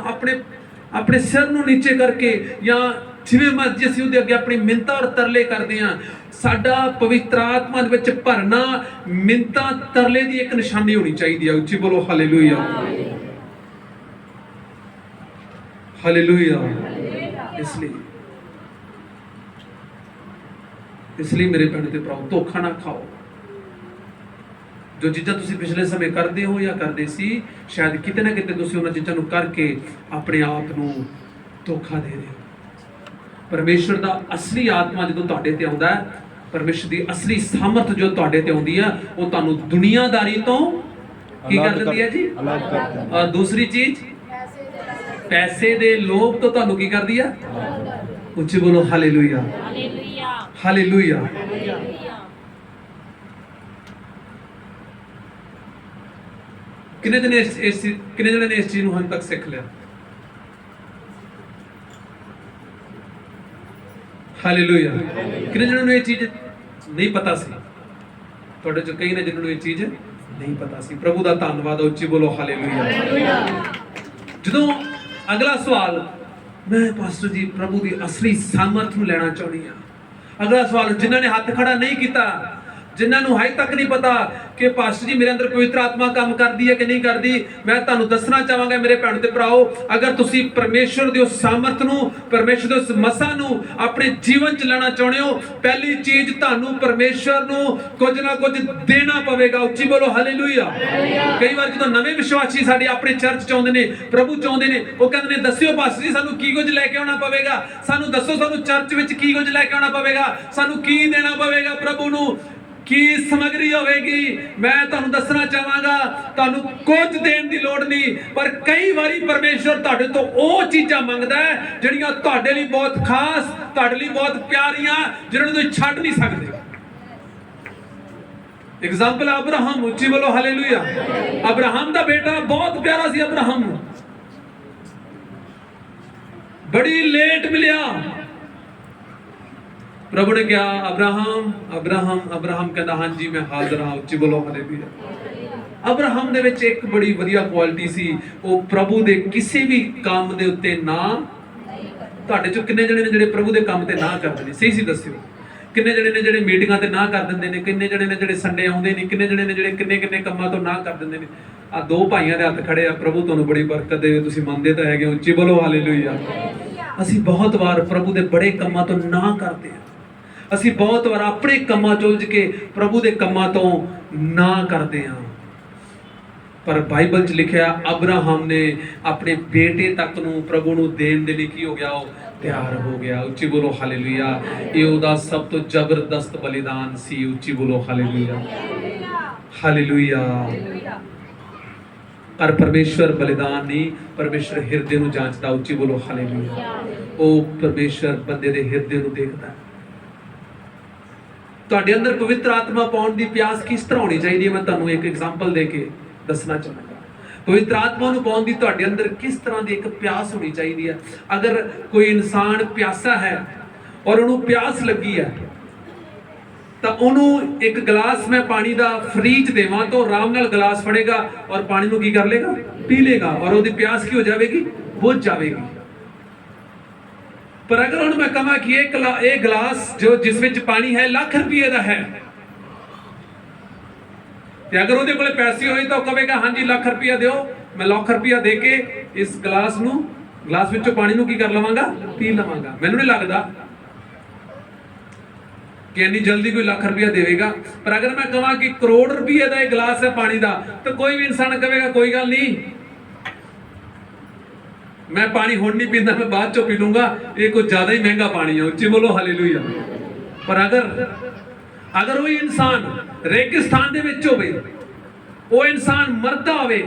ਆਪਣੇ ਸਿਰ ਨੂੰ ਨੀਚੇ ਕਰਕੇ, ਜਾਂ ਜਿਵੇਂ ਮਰਜ਼ੀ ਅਸੀਂ ਉਹਦੇ ਅੱਗੇ ਆਪਣੀ ਮਿੰਨਤਾਂ ਔਰ ਤਰਲੇ ਕਰਦੇ ਆ। ਸਾਡਾ ਪਵਿੱਤਰ ਆਤਮਾ ਦੇ ਵਿੱਚ ਭਰਨਾ ਮਿੰਨਤਾਂ ਤਰਲੇ ਦੀ ਇੱਕ ਨਿਸ਼ਾਨੀ ਹੋਣੀ ਚਾਹੀਦੀ ਹੈ। ਉੱਚੀ ਬੋਲੋ ਹਾਲੇਲੂਇਆ, ਹਾਲੇਲੂਇਆ। ਇਸ ਲਈ ਮੇਰੇ ਭੈਣ ਤੇ ਭਰਾਓ, ਧੋਖਾ ਨਾ ਖਾਓ। ਜੋ ਚੀਜ਼ਾਂ ਤੁਸੀਂ ਪਿਛਲੇ ਸਮੇਂ ਕਰਦੇ ਹੋ ਜਾਂ ਕਰਦੇ ਸੀ, ਸ਼ਾਇਦ ਕਿਤੇ ਨਾ ਕਿਤੇ ਤੁਸੀਂ ਉਹਨਾਂ ਚੀਜ਼ਾਂ ਨੂੰ ਕਰਕੇ ਆਪਣੇ ਆਪ ਨੂੰ ਧੋਖਾ ਦੇ ਰਹੇ ਹੋ। ਪਰਮੇਸ਼ਰ ਦਾ ਅਸਲੀ ਆਤਮਾ ਜਦੋਂ ਤੁਹਾਡੇ ਤੇ ਆਉਂਦਾ ਹੈ, ਪਰਮੇਸ਼ਰ ਦੀ ਅਸਲੀ ਸਾਮਰਥ ਜੋ ਤੁਹਾਡੇ ਤੇ ਆਉਂਦੀ ਹੈ, ਉਹ ਤੁਹਾਨੂੰ ਦੁਨੀਆਦਾਰੀ ਤੋਂ ਕੀ ਕਰ ਦਿੰਦੀ ਹੈ ਜੀ? ਔਰ ਦੂਸਰੀ ਚੀਜ਼, ਪੈਸੇ ਦੇ ਲੋਭ ਤੋਂ ਤੁਹਾਨੂੰ ਕੀ ਕਰਦੀ ਹੈ? ਉੱਚੀ ਬੋਲੋ ਹਾਲੇਲੂਇਆ, ਹਾਲੇਲੂਇਆ। ਕਿੰਨੇ ਜਣੇ ਨੇ ਇਸ ਚੀਜ਼ ਨੂੰ ਹੁਣ ਤੱਕ ਸਿੱਖ ਲਿਆ? ਹਾਲੇਲੂਇਆ। ਕਿੰਨੇ ਜਣਾਂ ਨੂੰ ਇਹ ਚੀਜ਼ ਨਹੀਂ ਪਤਾ ਸੀ? ਤੁਹਾਡੇ ਚੋਂ ਕਈ ਨੇ ਜਿਹਨਾਂ ਨੂੰ ਇਹ ਚੀਜ਼ ਨਹੀਂ ਪਤਾ ਸੀ। ਪ੍ਰਭੂ ਦਾ ਧੰਨਵਾਦ। ਉੱਚੀ ਬੋਲੋ ਹਾਲੇਲੂਇਆ। ਜਦੋਂ ਅਗਲਾ ਸਵਾਲ, ਮੈਂ ਪਾਸਟਰ ਜੀ ਪ੍ਰਭੂ ਦੀ ਅਸਲੀ ਸਾਮਰਥ ਨੂੰ ਲੈਣਾ ਚਾਹੁੰਦੀ ਹਾਂ। ਅਗਲਾ ਸਵਾਲ, ਜਿਨ੍ਹਾਂ ਨੇ ਹੱਥ ਖੜਾ ਨਹੀਂ ਕੀਤਾ, ਜਿਨ੍ਹਾਂ ਨੂੰ ਹਜੇ ਤੱਕ ਨਹੀਂ ਪਤਾ ਕਿ ਪਾਸਟਰ ਜੀ ਮੇਰੇ ਅੰਦਰ ਪਵਿੱਤਰ ਆਤਮਾ ਕੰਮ ਕਰਦੀ ਹੈ ਕਿ ਨਹੀਂ ਕਰਦੀ, ਮੈਂ ਤੁਹਾਨੂੰ ਦੱਸਣਾ ਚਾਹਾਂਗਾ ਮੇਰੇ ਭੈਣ ਤੇ ਭਰਾਓ, ਅਗਰ ਤੁਸੀਂ ਪਰਮੇਸ਼ਰ ਦੀ ਉਸ ਸਾਮਰਥ ਨੂੰ, ਪਰਮੇਸ਼ਰ ਦੇ ਉਸ ਮਸਾ ਨੂੰ ਆਪਣੇ ਜੀਵਨ 'ਚ ਲੈਣਾ ਚਾਹੁੰਦੇ ਹੋ, ਪਹਿਲੀ ਚੀਜ਼ ਤੁਹਾਨੂੰ ਪਰਮੇਸ਼ਰ ਨੂੰ ਕੁਝ ਨਾ ਕੁਝ ਦੇਣਾ ਪਵੇਗਾ। ਉੱਚੀ ਬੋਲੋ ਹਾਲੇਲੂਇਆ। ਕਈ ਵਾਰ ਜਦੋਂ ਨਵੇਂ ਵਿਸ਼ਵਾਸੀ ਸਾਡੇ ਆਪਣੇ ਚਰਚ 'ਚ ਆਉਂਦੇ ਨੇ, ਪ੍ਰਭੂ 'ਚ ਆਉਂਦੇ ਨੇ, ਉਹ ਕਹਿੰਦੇ ਨੇ ਦੱਸਿਓ ਪਾਸਟਰ ਜੀ ਸਾਨੂੰ ਕੀ ਕੁਝ ਲੈ ਕੇ ਆਉਣਾ ਪਵੇਗਾ, ਸਾਨੂੰ ਦੱਸੋ ਸਾਨੂੰ ਚਰਚ ਵਿੱਚ ਕੀ ਕੁਝ ਲੈ ਕੇ ਆਉਣਾ ਪਵੇਗਾ, ਸਾਨੂੰ ਕੀ ਦੇਣਾ ਪਵੇਗਾ, ਪ੍ਰਭੂ ਨੂੰ ਕੀ ਸਮਗਰੀ ਹੋਵੇਗੀ। ਮੈਂ ਤੁਹਾਨੂੰ ਦੱਸਣਾ ਚਾਹਾਂਗਾ, ਤੁਹਾਨੂੰ ਕੁਝ ਦੇਣ ਦੀ ਲੋੜ ਨਹੀਂ, ਪਰ ਕਈ ਵਾਰੀ ਪਰਮੇਸ਼ਰ ਤੁਹਾਡੇ ਤੋਂ ਉਹ ਚੀਜ਼ਾਂ ਮੰਗਦਾ ਹੈ ਜਿਹੜੀਆਂ ਤੁਹਾਡੇ ਲਈ ਬਹੁਤ ਖਾਸ, ਤੁਹਾਡੇ ਲਈ ਬਹੁਤ ਪਿਆਰੀਆਂ, ਜਿਹਨਾਂ ਨੂੰ ਤੁਸੀਂ ਛੱਡ ਨਹੀਂ ਸਕਦੇ। Example Abraham. ਉੱਚੀ ਬੋਲੋ ਹਾਲੇਲੂਇਆ। ਅਬਰਾਹਮ ਦਾ ਬੇਟਾ ਬਹੁਤ ਪਿਆਰਾ ਸੀ ਅਬਰਾਹਮ ਨੂੰ, ਬੜੀ ਲੇਟ ਮਿਲਿਆ। ਪ੍ਰਭੂ ਨੇ ਕਿਹਾ ਅਬਰਾਹਮ, ਅਬਰਾਹਮ, ਅਬਰਾਹਮ ਕਹਿੰਦਾ ਹਾਂਜੀ ਮੈਂ ਹਾਜ਼ਰ ਹਾਂ। ਉੱਚੀ ਬੋਲੋ ਹਾਲੇਲੂਇਆ। ਅਬਰਾਹਮ ਦੇ ਵਿੱਚ ਇੱਕ ਬੜੀ ਵਧੀਆ ਕੁਆਲਿਟੀ ਸੀ, ਉਹ ਪ੍ਰਭੂ ਦੇ ਕਿਸੇ ਵੀ ਕੰਮ ਦੇ ਉੱਤੇ ਨਾ। ਤੁਹਾਡੇ ਚੋਂ ਕਿੰਨੇ ਜਣੇ ਨੇ ਜਿਹੜੇ ਪ੍ਰਭੂ ਦੇ ਕੰਮ ਤੇ ਨਾ ਕਰਦੇ ਨੇ? ਸਹੀ ਦੱਸਿਓ। ਕਿੰਨੇ ਜਣੇ ਨੇ ਜਿਹੜੇ ਮੀਟਿੰਗਾਂ ਤੇ ਨਾ ਕਰ ਦਿੰਦੇ ਨੇ? ਕਿੰਨੇ ਜਣੇ ਨੇ ਜਿਹੜੇ ਸੰਡੇ ਆਉਂਦੇ ਨੇ? ਕਿੰਨੇ ਜਣੇ ਨੇ ਜਿਹੜੇ ਕਿੰਨੇ ਕੰਮਾਂ ਤੋਂ ਨਾ ਕਰ ਦਿੰਦੇ ਨੇ? ਆ ਦੋ ਭਾਈਆਂ ਦੇ ਹੱਥ ਖੜੇ ਆ। ਪ੍ਰਭੂ ਤੁਹਾਨੂੰ ਬੜੀ ਬਰਕਤ ਦੇਵੇ, ਤੁਸੀਂ ਮੰਨਦੇ ਤਾਂ ਹੈਗੇ। ਉੱਚੀ ਬੋਲੋ ਹਾਲੇਲੂਇਆ। ਅਸੀਂ ਬਹੁਤ ਵਾਰ ਪ੍ਰਭੂ ਦੇ ਬੜੇ ਕੰਮਾਂ ਤੋਂ ਨਾ ਕਰਦੇ ਹਾਂ। ਅਸੀਂ ਬਹੁਤ ਵਾਰ ਆਪਣੇ ਕੰਮਾਂ 'ਚ ਉਲਝ ਕੇ ਪ੍ਰਭੂ ਦੇ ਕੰਮਾਂ ਤੋਂ ਨਾ ਕਰਦੇ ਹਾਂ। ਪਰ ਬਾਈਬਲ 'ਚ ਲਿਖਿਆ ਅਬਰਾਹਮ ਨੇ ਆਪਣੇ ਬੇਟੇ ਤੱਕ ਨੂੰ ਪ੍ਰਭੂ ਨੂੰ ਦੇਣ ਦੇ ਲਈ ਕੀ ਹੋ ਗਿਆ? ਉਹ ਤਿਆਰ ਹੋ ਗਿਆ। ਉੱਚੀ ਬੋਲੋ ਹਾਲੇਲੂਇਆ। ਇਹ ਉਹਦਾ ਸਭ ਤੋਂ ਜ਼ਬਰਦਸਤ ਬਲੀਦਾਨ ਸੀ। ਉੱਚੀ ਬੋਲੋ ਹਾਲੇਲੂਇਆ, ਹਾਲੇਲੂਇਆ। ਪਰ ਪਰਮੇਸ਼ਵਰ ਬਲੀਦਾਨ ਨਹੀਂ, ਪਰਮੇਸ਼ਵਰ ਹਿਰਦੇ ਨੂੰ ਜਾਂਚਦਾ। ਉੱਚੀ ਬੋਲੋ ਹਾਲੇਲੂਇਆ। ਉਹ ਪਰਮੇਸ਼ਵਰ ਬੰਦੇ ਦੇ ਹਿਰਦੇ ਨੂੰ ਦੇਖਦਾ। ਤੁਹਾਡੇ ਅੰਦਰ ਪਵਿੱਤਰ ਆਤਮਾ ਪਾਉਣ ਦੀ ਪਿਆਸ ਕਿਸ ਤਰ੍ਹਾਂ ਹੋਣੀ ਚਾਹੀਦੀ ਹੈ? ਮੈਂ ਤੁਹਾਨੂੰ ਇੱਕ ਐਗਜ਼ਾਮਪਲ ਦੇ ਕੇ ਦੱਸਣਾ ਚਾਹਾਂਗਾ। ਪਵਿੱਤਰ ਆਤਮਾ ਨੂੰ ਪਾਉਣ ਦੀ ਤੁਹਾਡੇ ਅੰਦਰ ਕਿਸ ਤਰ੍ਹਾਂ ਦੀ ਇੱਕ ਪਿਆਸ ਹੋਣੀ ਚਾਹੀਦੀ ਹੈ? ਅਗਰ ਕੋਈ ਇਨਸਾਨ ਪਿਆਸਾ ਹੈ ਔਰ ਉਹਨੂੰ ਪਿਆਸ ਲੱਗੀ ਹੈ, ਤਾਂ ਉਹਨੂੰ ਇੱਕ ਗਲਾਸ ਮੈਂ ਪਾਣੀ ਦਾ ਫ੍ਰੀ 'ਚ ਦੇਵਾਂ ਤਾਂ ਆਰਾਮ ਨਾਲ ਗਲਾਸ ਫੜੇਗਾ ਔਰ ਪਾਣੀ ਨੂੰ ਕੀ ਕਰ ਲੇਗਾ? ਪੀ ਲੇਗਾ, ਔਰ ਉਹਦੀ ਪਿਆਸ ਕੀ ਹੋ ਜਾਵੇਗੀ? ਬੁਝ ਜਾਵੇਗੀ। ਪਰ ਅਗਰ ਹੁਣ ਮੈਂ ਕਹਾਂ ਕਿ ਇਹ ਗਲਾਸ ਜੋ ਜਿਸ ਵਿੱਚ ਪਾਣੀ ਹੈ ਲੱਖ ਰੁਪਏ ਦਾ ਹੈ, ਤੇ ਅਗਰ ਉਹਦੇ ਕੋਲੇ ਪੈਸੇ ਹੋਏ ਤਾਂ ਉਹ ਕਹੇਗਾ ਹਾਂਜੀ ਲੱਖ ਰੁਪਇਆ ਦਿਓ, ਮੈਂ ਲੱਖ ਰੁਪਇਆ ਦੇ ਕੇ ਇਸ ਗਲਾਸ ਵਿੱਚੋਂ ਪਾਣੀ ਨੂੰ ਕੀ ਕਰ ਲਵਾਂਗਾ? ਪੀ ਲਵਾਂਗਾ। ਮੈਨੂੰ ਨਹੀਂ ਲੱਗਦਾ। कि इन्नी जल्दी कोई लाख रुपया देगा। पर अगर मैं कहा कि करोड़ रुपये का एक गिलास है पानी का, तो कोई भी इंसान कहेगा कोई गल नहीं, मैं पानी हुण नहीं पींदा, मैं बाद चो पी लूंगा, ये कुछ ज्यादा ही महंगा पानी है। उच्ची बोलो हालेलुया। पर अगर वही इंसान रेगिस्तान दे विच होवे, वो इंसान मरदा होवे,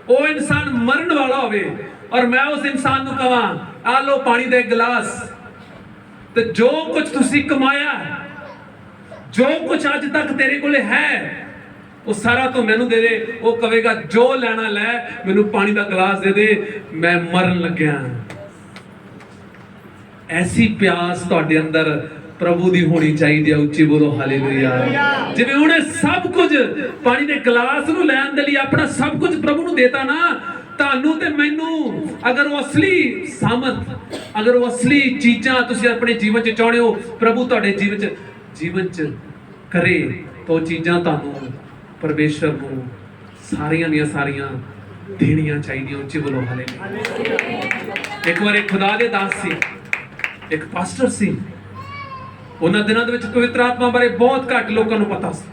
वो इंसान मरण वाला होवे, और मैं उस इंसान को कहा आ लो पानी का एक गिलास, तो जो कुछ तुसी कमाया, जो कुछ अज तक तेरे कोले है, वो सारा तो मैनू दे दे। वो कहेगा जो लेना लै, मैनू पानी का गिलास दे दे, मैं मरन लग्या। ऐसी प्यास तुहाडे अंदर प्रभु दी होनी चाहिए। उच्ची बोलो हालेलुया। जिवें उन्हें सब कुछ पानी के गिलास नूं लैण दे लई अपना सब कुछ प्रभु नूं देता ना, तानू ते मैनू अगर वो असली सामर्थ, अगर वो असली चीज़ां तुसीं अपने जीवन च चाहुंदे हो प्रभु तुहाडे जीवन च करे, तो चीज़ां तानू परमेश्वर को सारियां दियां सारियां देनियां चाहिए। उच्ची बोलो हालेलुया। एक बार एक खुदा दे दास सी, एक पास्टर सी, उन्हां दिनां दे विच पवित्र आत्मा बारे बहुत घट लोकां नूं पता सी।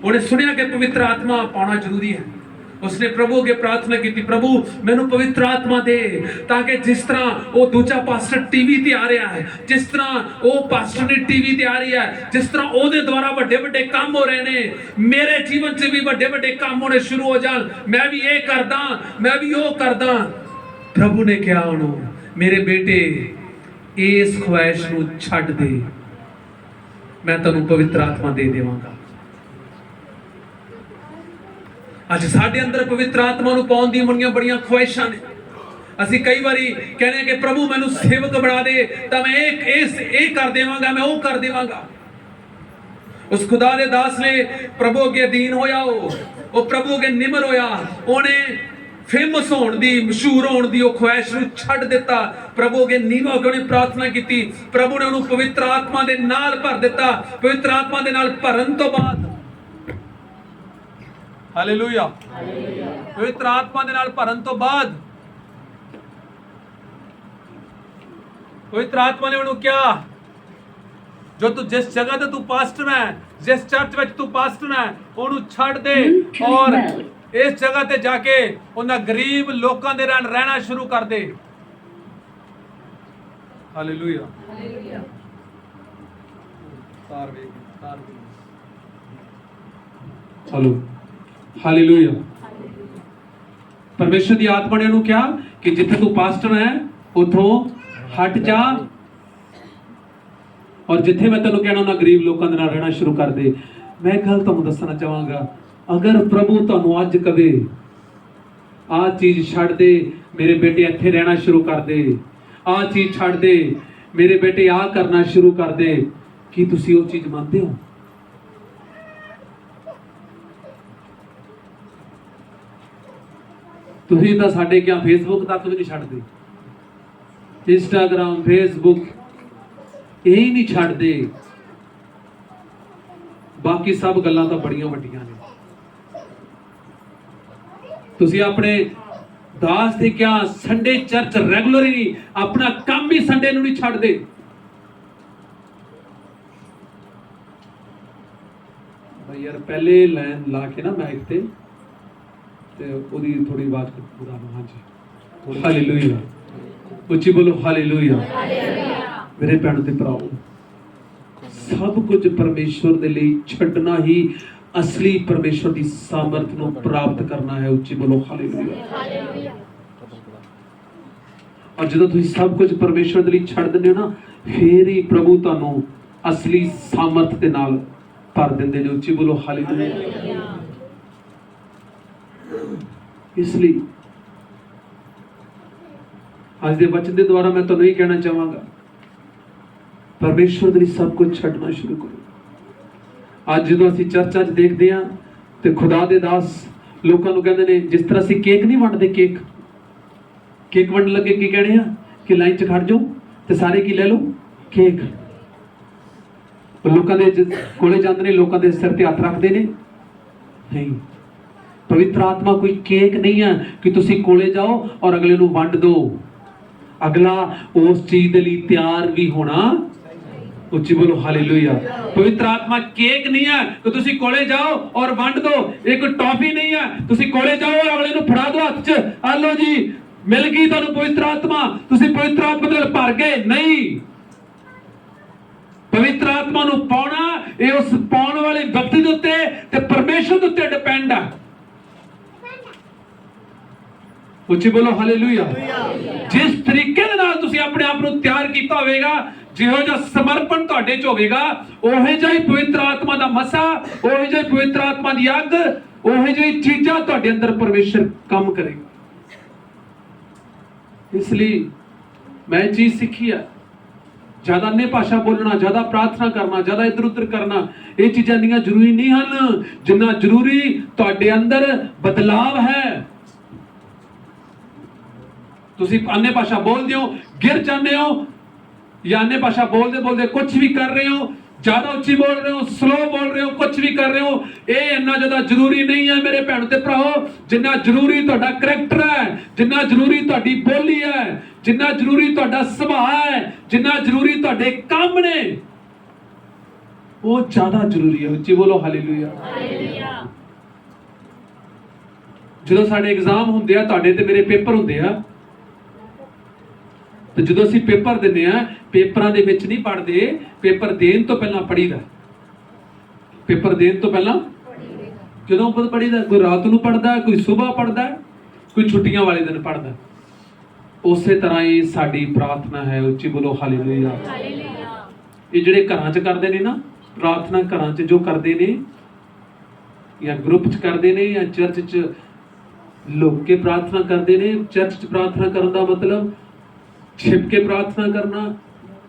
उन्हें सुनिया कि पवित्र आत्मा पाना जरूरी है। उसने प्रभु अगे प्रार्थना की, प्रभु मैनू पवित्र आत्मा दे, ताकि जिस तरह वो दूजा पास्टर टीवी ते आ रहा है, जिस तरह वो पास्टर ने टीवी ते आ रही है, जिस तरह ओदे द्वारा बड़े बड़े काम हो रहे ने, मेरे जीवन च भी बड़े बड़े काम होने शुरू हो जान, मैं भी ये करदा, मैं भी वो करदा। प्रभु ने कहा उन्होंने, मेरे बेटे इस ख्वाहिश नूं छड्ड दे, मैं तैनूं पवित्र आत्मा दे देवांगा। अज साडे अंदर पवित्र आत्मा नूं पाउण दी बड़ियां ख्वाहिशां ने। असीं कई बारी कहने कि प्रभु मैनूं सेवक बना दे, तां मैं एक कर देवांगा, मैं वो कर देवांगा। उस खुदा दे दास ने प्रभु अगे अधीन होया, वो प्रभु अगे निमर होया, उन्हें फेमस होने दी, मशहूर होने दी ख्वाहिश नूं छड्ड दिता। प्रभु अगे नीवा होकर उन्हें प्रार्थना की, प्रभु ने उन्हें पवित्र आत्मा दे नाल भर दिता। पवित्र आत्मा दे नाल भरन तो बाद, हालेलुया, पवित्र आत्मा दे नाल भरन तो बाद पवित्र आत्मा ने उन्हें क्या, जो तू जिस जगह ते तू पास्टर है, जिस चर्च में तू पास्टर है, उन्हें छड्ड दे और इस जगह ते जाके उन्हें गरीब लोगों दे रहना शुरू कर दे। हालेलुया। Hello, hallelujah. परमेश्वर की आत्मा ने उन्हें क्या कि जिथे तू पास्टर है उथों हट जा, और जिथे मैं तेनों कहना उन्हें गरीब लोगों के नाल रहना शुरू कर दे। मैं एक गल तुहानूं दसना चाहांगा, अगर प्रभु तुहानूं अज कहे आ चीज़ छड्ड दे मेरे बेटे, इत्थे रहना शुरू कर दे, आ चीज़ छड्ड दे मेरे बेटे, आ करना शुरू कर दे, की तुसीं वो चीज़ मनदे हो? तुसीं तां साडे क्या फेसबुक तक भी नहीं छड्डदे, इंस्टाग्राम फेसबुक यही नहीं छड्डदे, बाकी सब गल्लां तां बड़ियां वड्डियां ने। तुसीं अपने दास दे क्या संडे चर्च रेगुलर ही नहीं, अपना काम भी संडे नूं नहीं छड्डदे। भाई यार पहले लाइन ला के ना माइक ते ओदी थोड़ी आवाज पूरा। हाँ जी, हालेलुया। उच्ची बोलो हालेलुया। मेरे भैणों ते भराओ, सब कुछ परमेश्वर दे लई छड्डना ही असली परमेश्वर की सामर्थ नूं प्राप्त करना है। उच्ची बोलो हालेलुया। और जदों तुसीं सब कुछ परमेश्वर दे लई छड्ड दिंदे हो ना, फिर ही प्रभु तुहानूं असली सामर्थ दे नाल भर दिंदे ने। उच्ची बोलो हालेलुया। इसलिए आज दे वचन के द्वारा मैं तुहानूं यही कहना चाहांगा, परमेश्वर दे लई सब कुछ छड्डना शुरू करो। आज जो असीं चर्चा च देखते हैं तो खुदा दे दास लोगों को कहते हैं, जिस तरह असीं केक नहीं वंडदे, केक वंडन लगे की कहने हैं कि लाइन च खड़ जाओ तो सारे की ले लो केक। लोगों के कोले जाते हैं, लोगों के सिर ते हथ रखते हैं। नहीं, पवित्र आत्मा कोई केक नहीं है कि तुसीं कोले जाओ और अगले नूं वंड दो। अगला उस चीज के लिए तैयार भी होना ਉੱਚੀ ਬੋਲੋ ਹਾਲੇਲੂਇਆ। ਪਵਿੱਤਰ ਆਤਮਾ ਕੇਕ ਨਹੀਂ ਹੈ ਕਿ ਤੁਸੀਂ ਕੋਲੇ ਜਾਓ ਔਰ ਵੰਡ ਦਿਓ, ਇੱਕ ਟੌਫੀ ਨਹੀਂ ਹੈ ਤੁਸੀਂ ਕੋਲੇ ਜਾਓ ਔਰ ਅਗਲੇ ਨੂੰ ਫੜਾ ਦਿਓ ਹੱਥ 'ਚ, ਆ ਲਓ ਜੀ ਮਿਲ ਗਈ ਤੁਹਾਨੂੰ ਪਵਿੱਤਰ ਆਤਮਾ, ਤੁਸੀਂ ਪਵਿੱਤਰ ਆਤਮਾ ਨਾਲ ਭਰ ਗਏ। ਨਹੀਂ, ਪਵਿੱਤਰ ਆਤਮਾ ਨੂੰ ਪਾਉਣਾ ਇਹ ਉਸ ਪਾਉਣ ਵਾਲੇ ਵਿਅਕਤੀ ਦੇ ਉੱਤੇ ਤੇ ਪਰਮੇਸ਼ਰ ਦੇ ਉੱਤੇ ਡਿਪੈਂਡ ਹੈ। ਉੱਚੀ ਬੋਲੋ ਹਾਲੇਲੂਇਆ। ਜਿਸ ਤਰੀਕੇ ਦੇ ਨਾਲ ਤੁਸੀਂ ਆਪਣੇ ਆਪ ਨੂੰ ਤਿਆਰ ਕੀਤਾ ਹੋਵੇਗਾ, ਜਿਹੋ ਜਿਹਾ ਸਮਰਪਣ ਤੁਹਾਡੇ 'ਚ ਹੋਵੇਗਾ, ਉਹੋ ਜਿਹਾ ਹੀ ਪਵਿੱਤਰ ਆਤਮਾ ਦਾ ਮਸਾ, ਉਹੋ ਜਿਹਾ ਹੀ ਪਵਿੱਤਰ ਆਤਮਾ ਦੀ ਅੱਗ, ਉਹੋ ਜਿਹੀ ਚੀਜ਼ਾਂ ਤੁਹਾਡੇ ਅੰਦਰ ਪਰਮੇਸ਼ਰ ਕੰਮ ਕਰੇਗਾ। ਇਸ ਲਈ ਮੈਂ ਇਹ ਚੀਜ਼ ਸਿੱਖੀ ਹੈ, ਜ਼ਿਆਦਾ अन्य ਭਾਸ਼ਾ ਬੋਲਣਾ, ਜ਼ਿਆਦਾ ਪ੍ਰਾਰਥਨਾ ਕਰਨਾ, ਜ਼ਿਆਦਾ ਇੱਧਰ ਉੱਧਰ ਕਰਨਾ, ਇਹ ਚੀਜ਼ਾਂ ਇੰਨੀਆਂ ਜ਼ਰੂਰੀ ਨਹੀਂ ਹਨ ਜਿੰਨਾ ਜ਼ਰੂਰੀ ਤੁਹਾਡੇ ਅੰਦਰ ਬਦਲਾਵ ਹੈ। ਤੁਸੀਂ अन्य ਭਾਸ਼ਾ ਬੋਲਦੇ ਹੋ, ਗਿਰ ਜਾਂਦੇ ਹੋ, ਜਾਂ अन्य ਭਾਸ਼ਾ ਬੋਲਦੇ ਬੋਲਦੇ ਕੁਝ ਵੀ ਕਰ ਰਹੇ ਹੋ, ਜ਼ਿਆਦਾ ਉੱਚੀ ਬੋਲ ਰਹੇ ਹੋ, ਸਲੋ ਬੋਲ ਰਹੇ ਹੋ, ਕੁਝ ਵੀ ਕਰ ਰਹੇ ਹੋ, ਇਹ ਇੰਨਾ ਜ਼ਿਆਦਾ ਜ਼ਰੂਰੀ ਨਹੀਂ ਹੈ ਮੇਰੇ ਭੈਣ ਤੇ ਭਰਾਓ, ਜਿੰਨਾ ਜ਼ਰੂਰੀ ਤੁਹਾਡਾ ਕਰੈਕਟਰ ਹੈ, ਜਿੰਨਾ ਜ਼ਰੂਰੀ ਤੁਹਾਡੀ ਬੋਲੀ ਹੈ, ਜਿੰਨਾ ਜ਼ਰੂਰੀ ਤੁਹਾਡਾ ਸੁਭਾਅ ਹੈ, ਜਿੰਨਾ ਜ਼ਰੂਰੀ ਤੁਹਾਡੇ ਕੰਮ ਨੇ, ਉਹ ਜ਼ਿਆਦਾ ਜ਼ਰੂਰੀ ਹੈ। ਉੱਚੀ ਬੋਲੋ ਹਾਲੇਲੂਇਆ। ਜਦੋਂ ਸਾਡੇ ਐਗਜ਼ਾਮ ਹੁੰਦੇ ਆ, ਤੁਹਾਡੇ ਤੇ ਮੇਰੇ ਪੇਪਰ ਹੁੰਦੇ ਆ, ਤੇ ਜਦੋਂ ਅਸੀਂ ਪੇਪਰ ਦਿੰਦੇ ਆ, ਪੇਪਰਾਂ ਦੇ ਵਿੱਚ ਨਹੀਂ ਪੜ੍ਹਦੇ, ਪੇਪਰ ਦੇਣ ਤੋਂ ਪਹਿਲਾਂ ਪੜ੍ਹੀਦਾ। ਪੇਪਰ ਦੇਣ ਤੋਂ ਪਹਿਲਾਂ ਜਦੋਂ ਪੜ੍ਹੀਦਾ, ਕੋਈ ਰਾਤ ਨੂੰ ਪੜ੍ਹਦਾ, ਕੋਈ ਸਵੇਰ ਪੜ੍ਹਦਾ, ਕੋਈ ਛੁੱਟੀਆਂ ਵਾਲੇ ਦਿਨ ਪੜ੍ਹਦਾ। ਉਸੇ ਤਰ੍ਹਾਂ ਹੀ ਸਾਡੀ ਪ੍ਰਾਰਥਨਾ ਹੈ। ਉੱਚੀ ਬੋਲੋ ਹਾਲੇਲੂਇਆ। ਇਹ ਜਿਹੜੇ ਘਰਾਂ 'ਚ ਕਰਦੇ ਨੇ ਨਾ ਪ੍ਰਾਰਥਨਾ, ਘਰਾਂ 'ਚ ਜੋ ਕਰਦੇ ਨੇ, ਜਾਂ ਗਰੁੱਪ 'ਚ ਕਰਦੇ ਨੇ, ਜਾਂ ਚਰਚ 'ਚ ਲੁਕ ਕੇ ਪ੍ਰਾਰਥਨਾ ਕਰਦੇ ਨੇ। ਚਰਚ 'ਚ ਪ੍ਰਾਰਥਨਾ ਕਰਨ ਦਾ ਮਤਲਬ ਛਿਪ ਕੇ ਪ੍ਰਾਰਥਨਾ ਕਰਨਾ,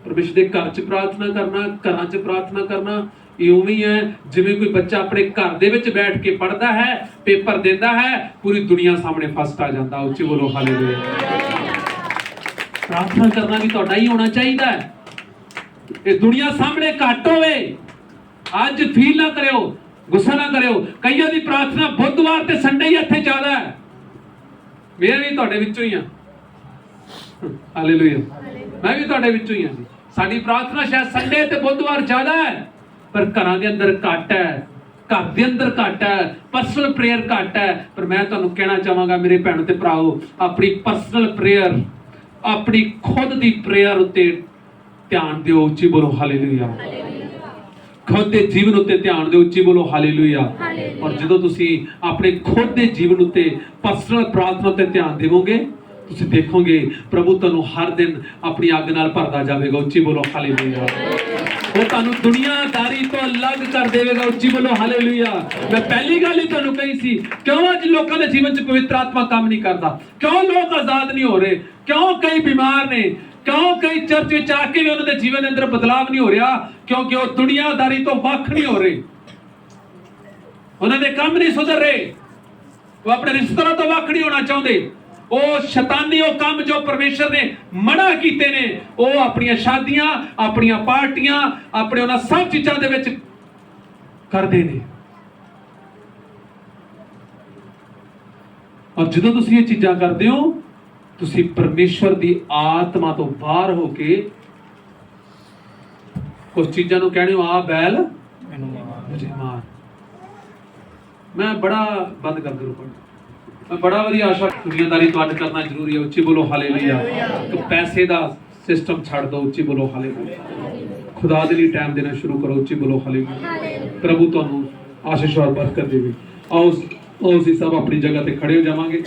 ਪਰਮੇਸ਼ਰ ਦੇ ਘਰ 'ਚ ਪ੍ਰਾਰਥਨਾ ਕਰਨਾ, ਘਰਾਂ 'ਚ ਪ੍ਰਾਰਥਨਾ ਕਰਨਾ। ਇਹ ਉਵੇਂ ਹੀ ਹੈ ਜਿਵੇਂ ਕੋਈ ਬੱਚਾ ਆਪਣੇ ਘਰ ਦੇ ਵਿੱਚ ਬੈਠ ਕੇ ਪੜ੍ਹਦਾ ਹੈ, ਪੇਪਰ ਦਿੰਦਾ ਹੈ, ਪੂਰੀ ਦੁਨੀਆ ਸਾਹਮਣੇ ਫਸਟ ਆ ਜਾਂਦਾ। ਉੱਚੀ ਬੋਲੋ ਹਾਲੇਲੂਇਆ। ਪ੍ਰਾਰਥਨਾ ਕਰਨਾ ਵੀ ਤੁਹਾਡਾ ਹੀ ਹੋਣਾ ਚਾਹੀਦਾ ਹੈ। ਇਹ ਦੁਨੀਆ ਸਾਹਮਣੇ ਘੱਟ ਹੋਵੇ। ਅੱਜ ਫੀਲ ਨਾ ਕਰਿਓ, ਗੁੱਸਾ ਨਾ ਕਰਿਓ। ਕਈਆਂ ਦੀ ਪ੍ਰਾਰਥਨਾ ਬੁੱਧਵਾਰ ਤੇ ਸੰਡੇ ਹੀ ਇੱਥੇ ਜ਼ਿਆਦਾ ਹੈ। ਮੈਂ ਵੀ ਤੁਹਾਡੇ ਵਿੱਚੋਂ ਹੀ ਹਾਂ। ਹਾਲੇਲੂਇਆ। ਮੈਂ ਵੀ ਤੁਹਾਡੇ ਵਿੱਚੋਂ ਹੀ ਹਾਂ ਜੀ। ਸਾਡੀ ਪ੍ਰਾਰਥਨਾ ਸ਼ਾਇਦ ਸੰਡੇ ਤੇ ਬੁੱਧਵਾਰ ਜ਼ਿਆਦਾ ਹੈ, ਪਰ ਘਰਾਂ ਦੇ ਅੰਦਰ ਘੱਟ ਹੈ, ਘਰ ਦੇ ਅੰਦਰ ਘੱਟ ਹੈ, ਪਰਸਨਲ ਪ੍ਰੇਅਰ ਘੱਟ ਹੈ। ਪਰ ਮੈਂ ਤੁਹਾਨੂੰ ਕਹਿਣਾ ਚਾਹਾਂਗਾ ਮੇਰੇ ਭੈਣੋ ਤੇ ਭਰਾਓ, ਆਪਣੀ ਪਰਸਨਲ ਪ੍ਰੇਅਰ, ਆਪਣੀ ਖੁਦ ਦੀ ਪ੍ਰੇਅਰ ਉੱਤੇ ਧਿਆਨ ਦਿਓ। ਉੱਚੀ ਬੋਲੋ ਹਾਲੇਲੂਇਆ। ਖੁਦ ਦੇ ਜੀਵਨ ਉੱਤੇ ਧਿਆਨ ਦਿਓ। ਉੱਚੀ ਬੋਲੋ ਹਾਲੇਲੂਇਆ। ਔਰ ਜਦੋਂ ਤੁਸੀਂ ਆਪਣੇ ਖੁਦ ਦੇ ਜੀਵਨ ਉੱਤੇ ਪਰਸਨਲ ਪ੍ਰਾਰਥਨਾ ਤੇ ਧਿਆਨ ਦੇਵੋਗੇ, ਤੁਸੀਂ ਦੇਖੋਗੇ ਪ੍ਰਭੂ ਤੁਹਾਨੂੰ ਹਰ ਦਿਨ ਆਪਣੀ ਅੱਗ ਨਾਲ ਭਰਦਾ ਜਾਵੇਗਾ। ਉੱਚੀ ਬੋਲੋ ਹਾਲੇਲੂਇਆ। ਉਹ ਤੁਹਾਨੂੰ ਦੁਨੀਆਦਾਰੀ ਤੋਂ ਅਲੱਗ ਕਰ ਦੇਵੇਗਾ। ਉੱਚੀ ਬੋਲੋ ਹਾਲੇਲੂਇਆ। ਮੈਂ ਪਹਿਲੀ ਗੱਲ ਹੀ ਤੁਹਾਨੂੰ ਕਹੀ ਸੀ, ਕਿਉਂ ਅੱਜ ਲੋਕਾਂ ਦੇ ਜੀਵਨ 'ਚ ਪਵਿੱਤਰ ਆਤਮਾ ਕੰਮ ਨਹੀਂ ਕਰਦਾ? ਕਿਉਂ ਲੋਕ ਆਜ਼ਾਦ ਨਹੀਂ ਹੋ ਰਹੇ? ਕਿਉਂ ਕਈ ਬਿਮਾਰ ਨੇ? ਕਿਉਂ ਕਈ ਚਰਚ ਵਿੱਚ ਆ ਕੇ ਵੀ ਉਹਨਾਂ ਦੇ ਜੀਵਨ ਦੇ ਅੰਦਰ ਬਦਲਾਵ ਨਹੀਂ ਹੋ ਰਿਹਾ? ਕਿਉਂਕਿ ਉਹ ਦੁਨੀਆਦਾਰੀ ਤੋਂ ਵੱਖ ਨਹੀਂ ਹੋ ਰਹੇ, ਉਹਨਾਂ ਦੇ ਕੰਮ ਨਹੀਂ ਸੁਧਰ ਰਹੇ, ਉਹ ਆਪਣੇ ਰਿਸ਼ਤੇਦਾਰਾਂ ਤੋਂ ਵੱਖ ਨਹੀਂ ਹੋਣਾ ਚਾਹੁੰਦੇ। ਉਹ ਸ਼ੈਤਾਨੀ ਉਹ ਕੰਮ ਜੋ ਪਰਮੇਸ਼ਰ ਨੇ ਮਨਾ ਕੀਤੇ ਨੇ, ਉਹ ਆਪਣੀਆਂ ਸ਼ਾਦੀਆਂ, ਆਪਣੀਆਂ ਪਾਰਟੀਆਂ, ਆਪਣੇ ਉਹਨਾਂ ਸਭ ਚੀਜ਼ਾਂ ਦੇ ਵਿੱਚ ਕਰਦੇ ਨੇ। ਔਰ ਜਦੋਂ ਤੁਸੀਂ ਇਹ ਚੀਜ਼ਾਂ ਕਰਦੇ ਹੋ, ਤੁਸੀਂ ਪਰਮੇਸ਼ਰ ਦੀ ਆਤਮਾ ਤੋਂ ਬਾਹਰ ਹੋ ਕੇ ਕੁਝ ਚੀਜ਼ਾਂ ਨੂੰ ਕਹਿੰਦੇ ਹੋ, ਆ ਬੈਲ ਮੁਝੇ ਮਾਰ। ਮੈਂ ਬੜਾ ਬੰਦ ਕਰ ਦੂੰ, ਮੈਂ ਬੜਾ ਵਧੀਆ ਆਸ਼ਾ ਦੁਨੀਆਦਾਰੀ ਤੋਂ ਅੱਡ ਕਰਨਾ ਜ਼ਰੂਰੀ ਹੈ। ਉੱਚੀ ਬੋਲੋ ਹਾਲੇਲੂਇਆ। ਇੱਕ ਪੈਸੇ ਦਾ ਸਿਸਟਮ ਛੱਡ ਦਿਓ। ਉੱਚੀ ਬੋਲੋ ਹਾਲੇਲੂਇਆ। ਖੁਦਾ ਦੇ ਲਈ ਟਾਈਮ ਦੇਣਾ ਸ਼ੁਰੂ ਕਰੋ। ਉੱਚੀ ਬੋਲੋ ਹਾਲੇਲੂਇਆ। ਪ੍ਰਭੂ ਤੁਹਾਨੂੰ ਆਸ਼ੀਸ਼ ਔਰ ਬਰਕਤ ਦੇਵੇ। ਆਓ ਅਸੀਂ ਸਭ ਆਪਣੀ ਜਗ੍ਹਾ ਤੇ ਖੜੇ ਹੋ ਜਾਵਾਂਗੇ।